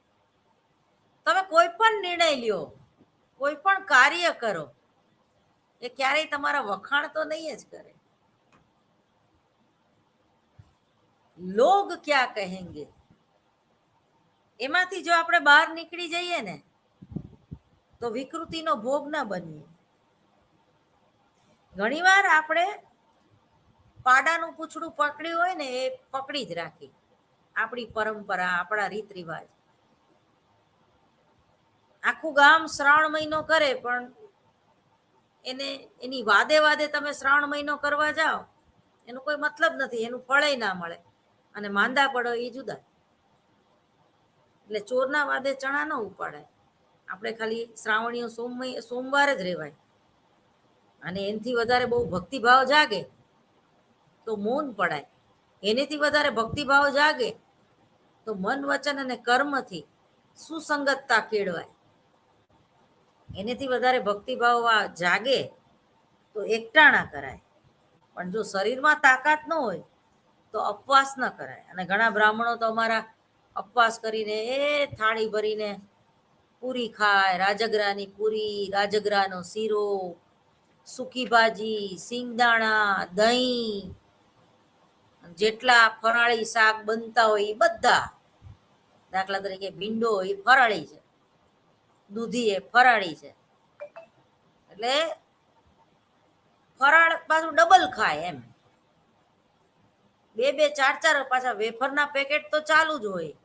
તમે કોઈ પણ નિર્ણય લ્યો, કોઈ પણ કાર્ય કરો, એ ક્યારેય તમારા વખાણ તો નહીં જ કરે. લોગ ક્યાં કહેંગે, એમાંથી જો આપણે બહાર નીકળી જઈએ ને તો વિકૃતિનો ભોગ ના બનીએ. ઘણીવાર આપણે પાડાનું પૂંછડું પકડ્યું હોય ને એ પકડી જ રાખી. આપણી પરંપરા, આપણા રીત રિવાજ. આખું ગામ શ્રાવણ મહિનો કરે પણ એને એની વાદે વાદે તમે શ્રાવણ મહિનો કરવા જાઓ એનો કોઈ મતલબ નથી, એનું ફળે ના મળે અને માંદા પડો એ જુદા. એટલે ચોરના વાદે ચણા ન ઉપાડાય. આપણે ખાલી શ્રાવણીઓ સોમવાર જ રહેવાય. અને એનાથી વધારે બહુ ભક્તિભાવ જાગે તો મૌન પડાય. એનેથી વધારે ભક્તિભાવ જાગે તો મન વચન અને કર્મથી સુસંગતતા કેળવાય. એનેથી વધારે ભક્તિભાવ જાગે તો એકટાણા કરાય. પણ જો શરીરમાં તાકાત ન હોય તો ઉપવાસ ન કરાય. અને ઘણા બ્રાહ્મણો તો અમારા ઉપવાસ કરીને એ થાળી ભરીને પૂરી ખાય, રાજગરાની પૂરી, રાજગરાનો શીરો, સૂકી ભાજી, સિંગદાણા, દહીં, જેટલા ફરાળી શાક બનતા હોય એ બધા. દાખલા તરીકે ભીંડો એ ફરાળી છે, દૂધી એ ફરાળી છે. એટલે ફરાળ પાછું ડબલ ખાય એમ. બે ચાર પાછા વેફરના પેકેટ તો ચાલુ જ હોય.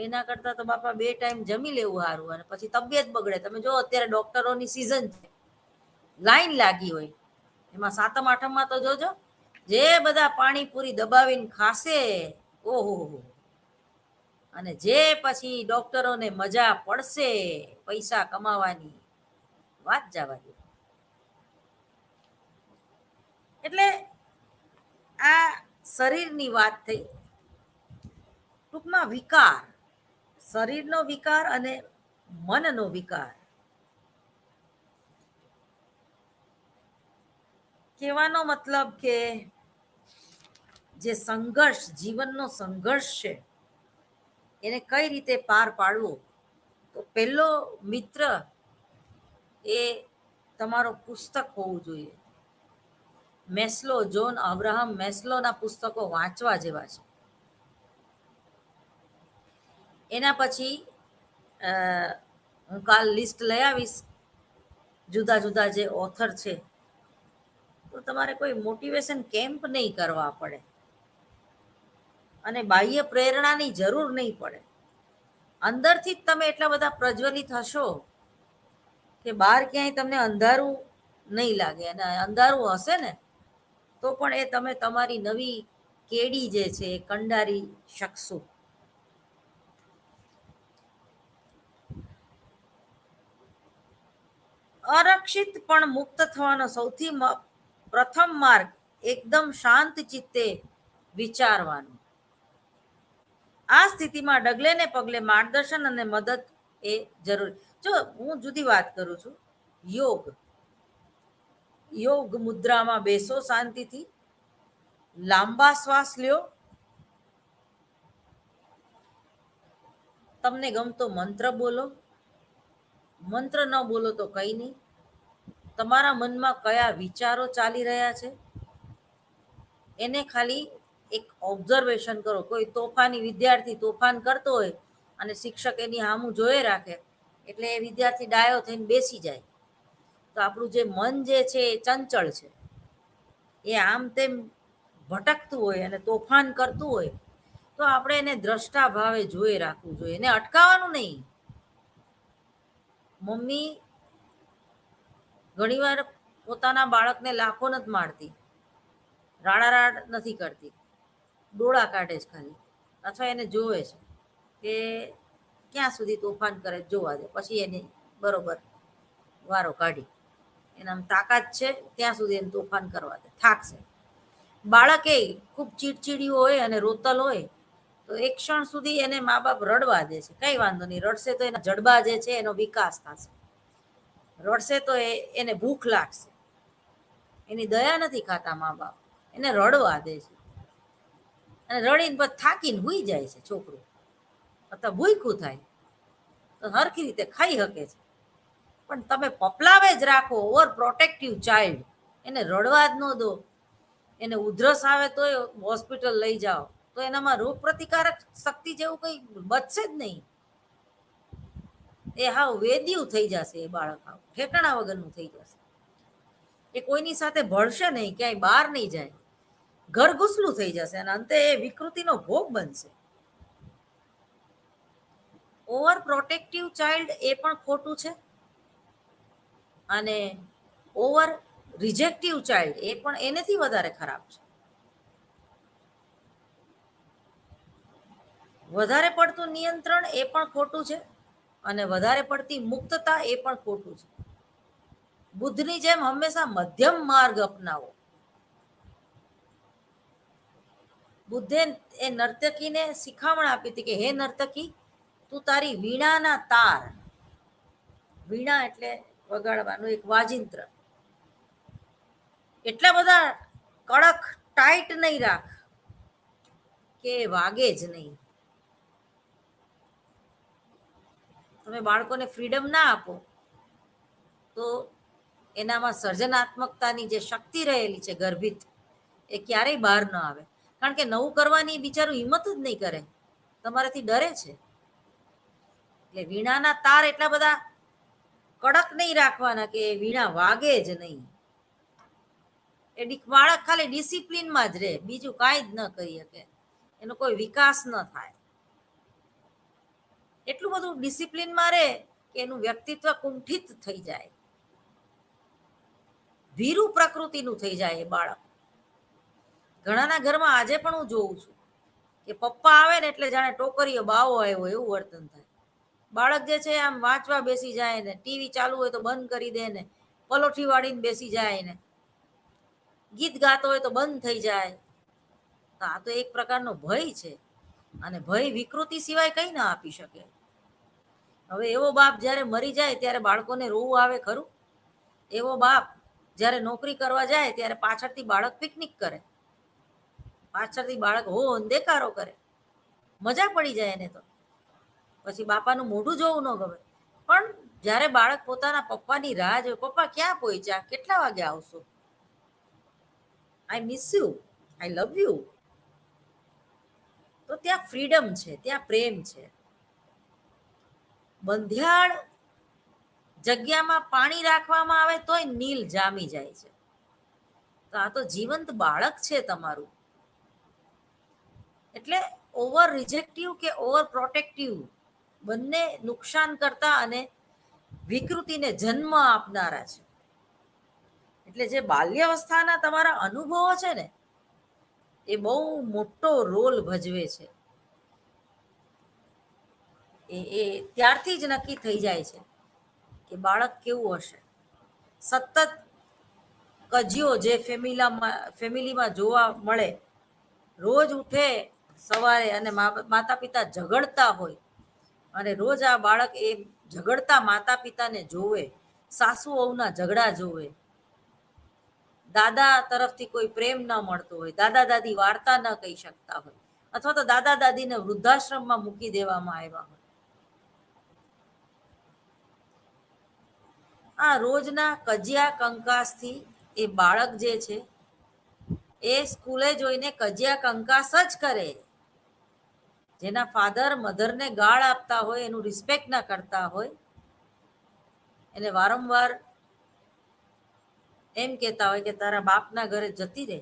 એના કરતા તો બાપા 2 ટાઈમ જમી લેવું સારું. અને પછી તબિયત બગડે. તમે જો અત્યારે ડોક્ટરોની સિઝન છે, લાઈન લાગી હોય. એમાં સાતમ આઠમમાં તો જોજો જે બધા પાણીપુરી દબાવીને ખાશે, ઓહો. અને જે પછી ડોક્ટરોને મજા પડશે પૈસા કમાવાની, વાત જવા દે. એટલે આ શરીરની વાત થઈ. ટૂંકમાં વિકાર, શરીરનો વિકાર અને મનનો વિકાર. કહેવાનો મતલબ કે જે સંઘર્ષ, જીવનનો સંઘર્ષ છે, એને કઈ રીતે પાર પાડવો. તો પહેલો મિત્ર એ તમારો પુસ્તક હોવું જોઈએ. મેસ્લો, જોન અબ્રાહમ મેસ્લોના પુસ્તકો વાંચવા જેવા છે. એના પછી હું કાલ લિસ્ટ લઈ આવીશ જુદા જુદા જે ઓથર છે. તો તમારે કોઈ મોટિવેશન કેમ્પ નહીં કરવા પડે અને બાહ્ય પ્રેરણાની જરૂર નહીં પડે. અંદરથી જ તમે એટલા બધા પ્રજ્વલિત હશો કે બહાર ક્યાંય તમને અંધારું નહીં લાગે, અને અંધારું હશે ને તો પણ એ તમે તમારી નવી કેડી જે છે એ કંડારી શકશો. અરક્ષિત પણ મુક્ત થવાનો સૌથી પ્રથમ માર્ગ એકદમ શાંત ચિત્તે વિચારવાનું. આ સ્થિતિમાં ડગલે ને પગલે માર્ગદર્શન અને મદદ એ જરૂરી. જો હું જુદી વાત કરું છું, યોગ યોગ મુદ્રામાં બેસો, શાંતિથી લાંબા શ્વાસ લ્યો, તમને ગમતો મંત્ર બોલો, મંત્ર ન બોલો તો કંઈ નહીં, તમારા મનમાં કયા વિચારો ચાલી રહ્યા છે એને ખાલી એક ઓબ્ઝર્વેશન કરો. કોઈ તોફાની વિદ્યાર્થી તોફાન કરતો હોય અને શિક્ષક એની સામું જોયે રાખે એટલે એ વિદ્યાર્થી ડાયો થઈને બેસી જાય. તો આપણું જે મન જે છે એ ચંચળ છે, એ આમ તેમ ભટકતું હોય અને તોફાન કરતું હોય તો આપણે એને દ્રષ્ટા ભાવે જોઈ રાખવું જોઈએ, એને અટકાવવાનું નહીં. મમ્મી ઘણીવાર પોતાના બાળકને લાખો નથી મારતી, રાડારાડ નથી કરતી, ડોળા કાઢે છે ખાલી, અથવા એને જોવે છે કે ક્યાં સુધી તોફાન કરે જોવા દે, પછી એને બરોબર વારો કાઢી, એનામ તાકાત છે ત્યાં સુધી એને તોફાન કરવા દે, થાકશે. બાળક એ ખૂબ ચીડચીડિયું હોય અને રોતલ હોય તો એક ક્ષણ સુધી એને મા બાપ રડવા દે છે, કઈ વાંધો નહીં, રડશે તો એના જડબા જે છે એનો વિકાસ થશે, રડશે તો એને ભૂખ લાગશે, એની દયા નથી ખાતા મા બાપ, એને રડવા દે છે, અને રડીને પછી થાકીને હુઈ જાય છે છોકરું, અથવા ભૂખ્યું થાય તો હરખી રીતે ખાઈ શકે છે. પણ તમે પપલાવે જ રાખો, ઓવર પ્રોટેક્ટિવ ચાઇલ્ડ, એને રડવા જ ન દો, એને ઉધરસ આવે તો હોસ્પિટલ લઈ જાઓ તો એનામાં રોગ પ્રતિકારક શક્તિ જેવું કંઈ બચશે જ નહીં. એ હાવ વેદ્યું થઈ જશે, એ બાળક હાવ ઠેકાણા વગરનું થઈ જશે. એ કોઈની સાથે ભળશે નહીં, ક્યાંય બહાર નહીં જાય, ઘર ઘૂસલું થઈ જશે અને અંતે એ વિકૃતિનો ભોગ બનશે. ઓવર પ્રોટેક્ટિવ ચાઇલ્ડ એ પણ ખોટું છે, અને ઓવર રિજેક્ટિવ ચાઇલ્ડ એ પણ એનેથી વધારે ખરાબ છે. વધારે પડતું નિયંત્રણ એ પણ ખોટું છે, અને વધારે પડતી મુક્તતા એ પણ ખોટું છે. બુદ્ધની જેમ હંમેશા મધ્યમ માર્ગ અપનાવો. બુદ્ધે એ નર્તકીને શિખામણ આપી હતી કે હે નર્તકી, તું તારી વીણાના તાર, વીણા એટલે વગાડવાનું એક વાજિંત્ર, એટલા બધા કડક ટાઈટ નહીં રાખ કે વાગે જ નહીં. તમે બાળકોને ફ્રીડમ ના આપો તો એનામાં સર્જનાત્મકતાની જે શક્તિ રહેલી છે ગર્ભિત, એ ક્યારેય બહાર ન આવે, કારણ કે નવું કરવાની બિચારું હિંમત જ નહીં કરે, તમારાથી ડરે છે. એટલે વીણાના તાર એટલા બધા કડક નહીં રાખવાના કે વીણા વાગે જ નહીં. એ બાળક ખાલી ડિસિપ્લિનમાં જ રહે, બીજું કાંઈ જ ન કરી શકે, એનો કોઈ વિકાસ ન થાય. એટલું બધું ડિસિપ્લિનમાં રહે કે એનું વ્યક્તિત્વ કુંઠિત થઈ જાય, ભીરું પ્રકૃતિનું થઈ જાય એ બાળક. ઘણાના ઘરમાં આજે પણ હું જોઉં છું કે પપ્પા આવે ને એટલે જાણે ટોકરીઓ બાવો આવ્યો એવું વર્તન થાય. બાળક જે છે આમ વાંચવા બેસી જાય ને, ટીવી ચાલુ હોય તો બંધ કરી દે ને, પલોઠી વાળીને બેસી જાય ને, ગીત ગાતો હોય તો બંધ થઈ જાય. તો આ તો એક પ્રકારનો ભય છે, અને ભય વિકૃતિ સિવાય કંઈ ના આપી શકે. હવે એવો બાપ જ્યારે મરી જાય ત્યારે બાળકોને રોવું આવે ખરું? એવો બાપ જ્યારે નોકરી કરવા જાય ત્યારે પાછળથી બાળક પિકનિક કરે, પાછળથી બાળક હો દેકારો કરે, મજા પડી જાય એને તો, પછી બાપાનું મોઢું જોવું ન ગમે. પણ જ્યારે બાળક પોતાના પપ્પાની રાહ જોવે, પપ્પા ક્યાં પહોંચ્યા, કેટલા વાગે આવશો, I miss you, I love you, તો ત્યાં ફ્રીડમ છે, ત્યાં પ્રેમ છે. બંધિયાળ જગ્યામાં પાણી રાખવામાં આવે તોય નીલ જામી જાય છે. તો આ તો જીવંત બાળક છે તમારું. એટલે ઓવર રિજેક્ટિવ કે ઓવર પ્રોટેક્ટિવ બંને નુકસાન કરતા અને વિકૃતિને જન્મ આપનારા છે. એટલે જે બાલ્યાવસ્થાના તમારા અનુભવો છે ને, એ બહુ મોટો રોલ ભજવે છે. એ ત્યારથી જ નક્કી થઈ જાય છે કે બાળક કેવું હશે. સતત કજિયો જે ફેમિલીમાં જોવા મળે, રોજ ઉઠે સવારે અને માતા પિતા ઝઘડતા હોય, અને રોજ આ બાળક એ ઝઘડતા માતા પિતાને જોવે, સાસુ વહુના ઝઘડા જોવે, દાદા તરફથી કોઈ પ્રેમ ન મળતો હોય, દાદા દાદી વાર્તા ન કહી શકતા હોય, અથવા તો દાદા દાદીને વૃદ્ધાશ્રમમાં મૂકી દેવામાં આવ્યા હોય. આ રોજના કજિયા કંકાસથી એ બાળક જે છે એ સ્કૂલે જોઈને કજિયા કંકાસ જ કરે. જેના ફાધર મધરને ગાળ આપતા હોય, એનું રિસ્પેક્ટ ના કરતા હોય, એને વારંવાર એમ કહેતા હોય કે તારા બાપના ઘરે જતી રહે,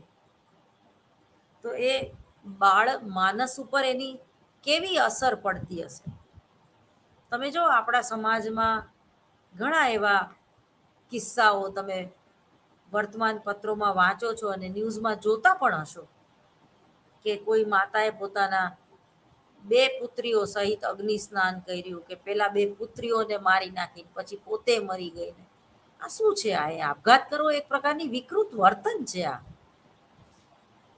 તો એ બાળક માનસ ઉપર એની કેવી અસર પડતી હશે. તમે જો આપણા સમાજમાં ઘણા એવા કિસ્સાઓ તમે વર્તમાન પત્રોમાં વાંચો છો અને ન્યૂઝમાં જોતા પણ હશો કે કોઈ માતાએ પોતાના 2 પુત્રીઓ સહિત અગ્નિ સ્નાન કર્યું, કે પેલા 2 પુત્રીઓને મારી નાખી પછી પોતે મરી ગઈ. આ શું છે? આ આપઘાત કરવો એક પ્રકારની વિકૃત વર્તન છે. આ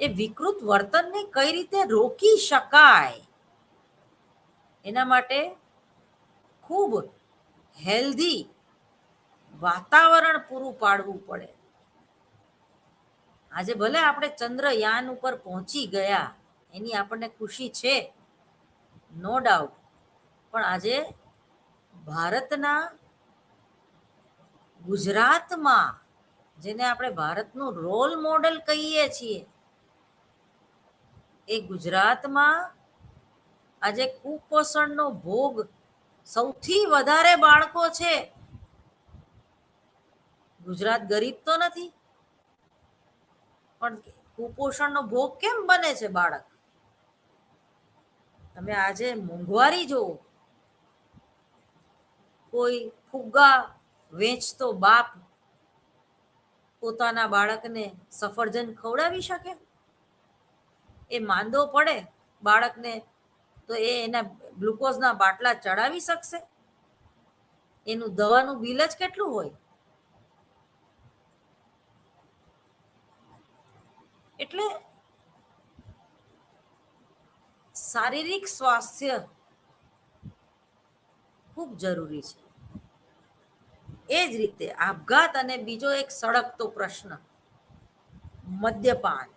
એ વિકૃત વર્તનને કઈ રીતે રોકી શકાય, એના માટે ખૂબ હેલ્ધી વાતાવરણ પૂરું પાડવું પડે. આજે ભલે આપણે ચંદ્રયાન ઉપર પહોંચી ગયા, એની આપણને ખુશી છે, નો ડાઉટ, પણ આજે ભારતના ગુજરાતમાં, જેને આપણે ભારતનું રોલ મોડલ કહીએ છીએ, એ ગુજરાતમાં આજે કુપોષણનો ભોગ સૌથી વધારે બાળકો છે. ગુજરાત ગરીબ તો નથી, પણ કુપોષણનો ભોગ કેમ બને છે બાળક? તમે આજે મોંઘવારી જોવો, કોઈ ફુગ્ગા વેચતો બાપ પોતાના બાળકને સફરજન ખવડાવી શકે? એ માંદો પડે બાળકને તો એ એના ગ્લુકોઝના બાટલા ચડાવી શકશે? એનું દવાનું બિલ જ કેટલું હોય. એટલે શારીરિક સ્વાસ્થ્ય ખૂબ જરૂરી છે. એ જ રીતે આપઘાત અને બીજો એક સળગતો પ્રશ્ન, મદ્યપાન,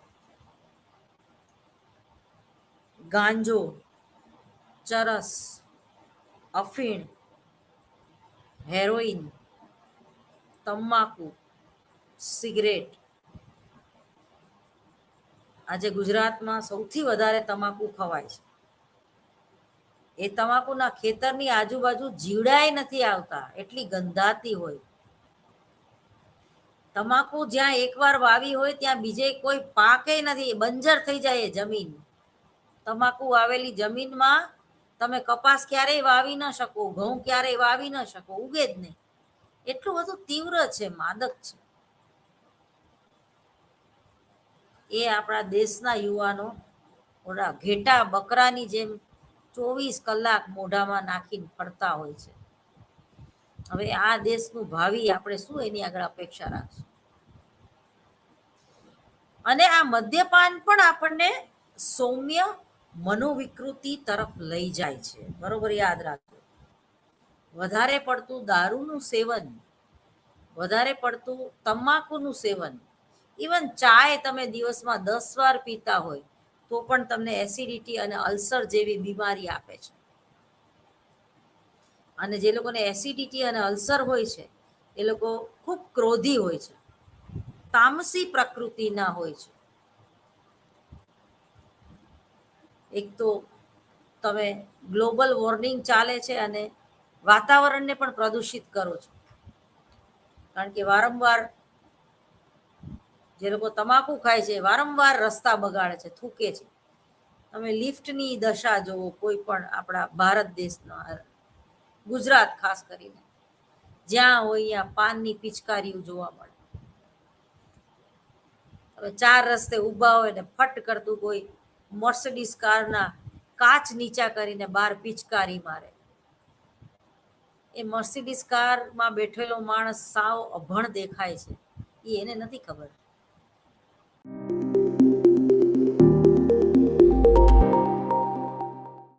ગાંજો, ચરસ, અફીણ, હેરોઈન, તમાકુ, સિગરેટ. આજે ગુજરાતમાં સૌથી વધારે તમાકુ ખવાય છે. એ તમાકુના ખેતરની આજુબાજુ જીવડાય નથી આવતા, એટલી ગંધાતી હોય. તમાકુ જ્યાં એકવાર વાવી હોય ત્યાં બીજે કોઈ પાકે નથી, બંજર થઈ જાય એ જમીન. તમાકુ વાવેલી જમીનમાં તમે કપાસ ક્યારેય વાવી ન શકો, ઘઉં ક્યારેય વાવી ન શકો, ઉગે જ નહીં. એટલું બધું તીવ્ર છે, માદક છે. એ આપણા દેશના યુવાનો ઓલા ઘેટા બકરાની જેમ 24 કલાક મોઢામાં નાખીને ફરતા હોય છે. હવે આ દેશનું ભાવિ આપણે શું એની આગળ અપેક્ષા રાખશું? અને આ મદ્યપાન પણ આપણને સૌમ્ય મનોવિકૃતિ તરફ લઈ જાય છે. બરોબર યાદ રાખજો. વધારે પડતું દારૂનું સેવન, વધારે પડતું તમાકુનું સેવન, ઇવન ચાય તમે દિવસમાં 10 વાર પીતા હોય તો પણ તમને એસિડિટી અને અલ્સર જેવી બીમારી આપે છે. અને જે લોકોને એસિડિટી અને અલ્સર હોય છે, એ લોકો ખૂબ ક્રોધી હોય છે, તામસી પ્રકૃતિના હોય છે. એક તો તમે ગ્લોબલ વોર્મિંગ ચાલે છે અને વાતાવરણને પણ પ્રદૂષિત કરો છો, કારણ કે વારંવાર જે લોકો તમાકુ ખાય છે વારંવાર રસ્તા બગાડે છે, થૂકે છે. તમે લિફ્ટની દશા જુઓ, કોઈ પણ આપણા ભારત દેશના, ગુજરાત ખાસ કરીને, જ્યાં હોય ત્યાં પાનની પિચકારીઓ જોવા મળે. હવે 4 રસ્તે ઊભા હોય ને ફટ કરતું કોઈ મર્સિડીઝ કારના કાચ નીચા કરીને બહાર પિચકારી મારે. એ મર્સિડીઝ કારમાં બેઠેલો માણસ સાવ અભણ દેખાય છે, એ એને નથી ખબર.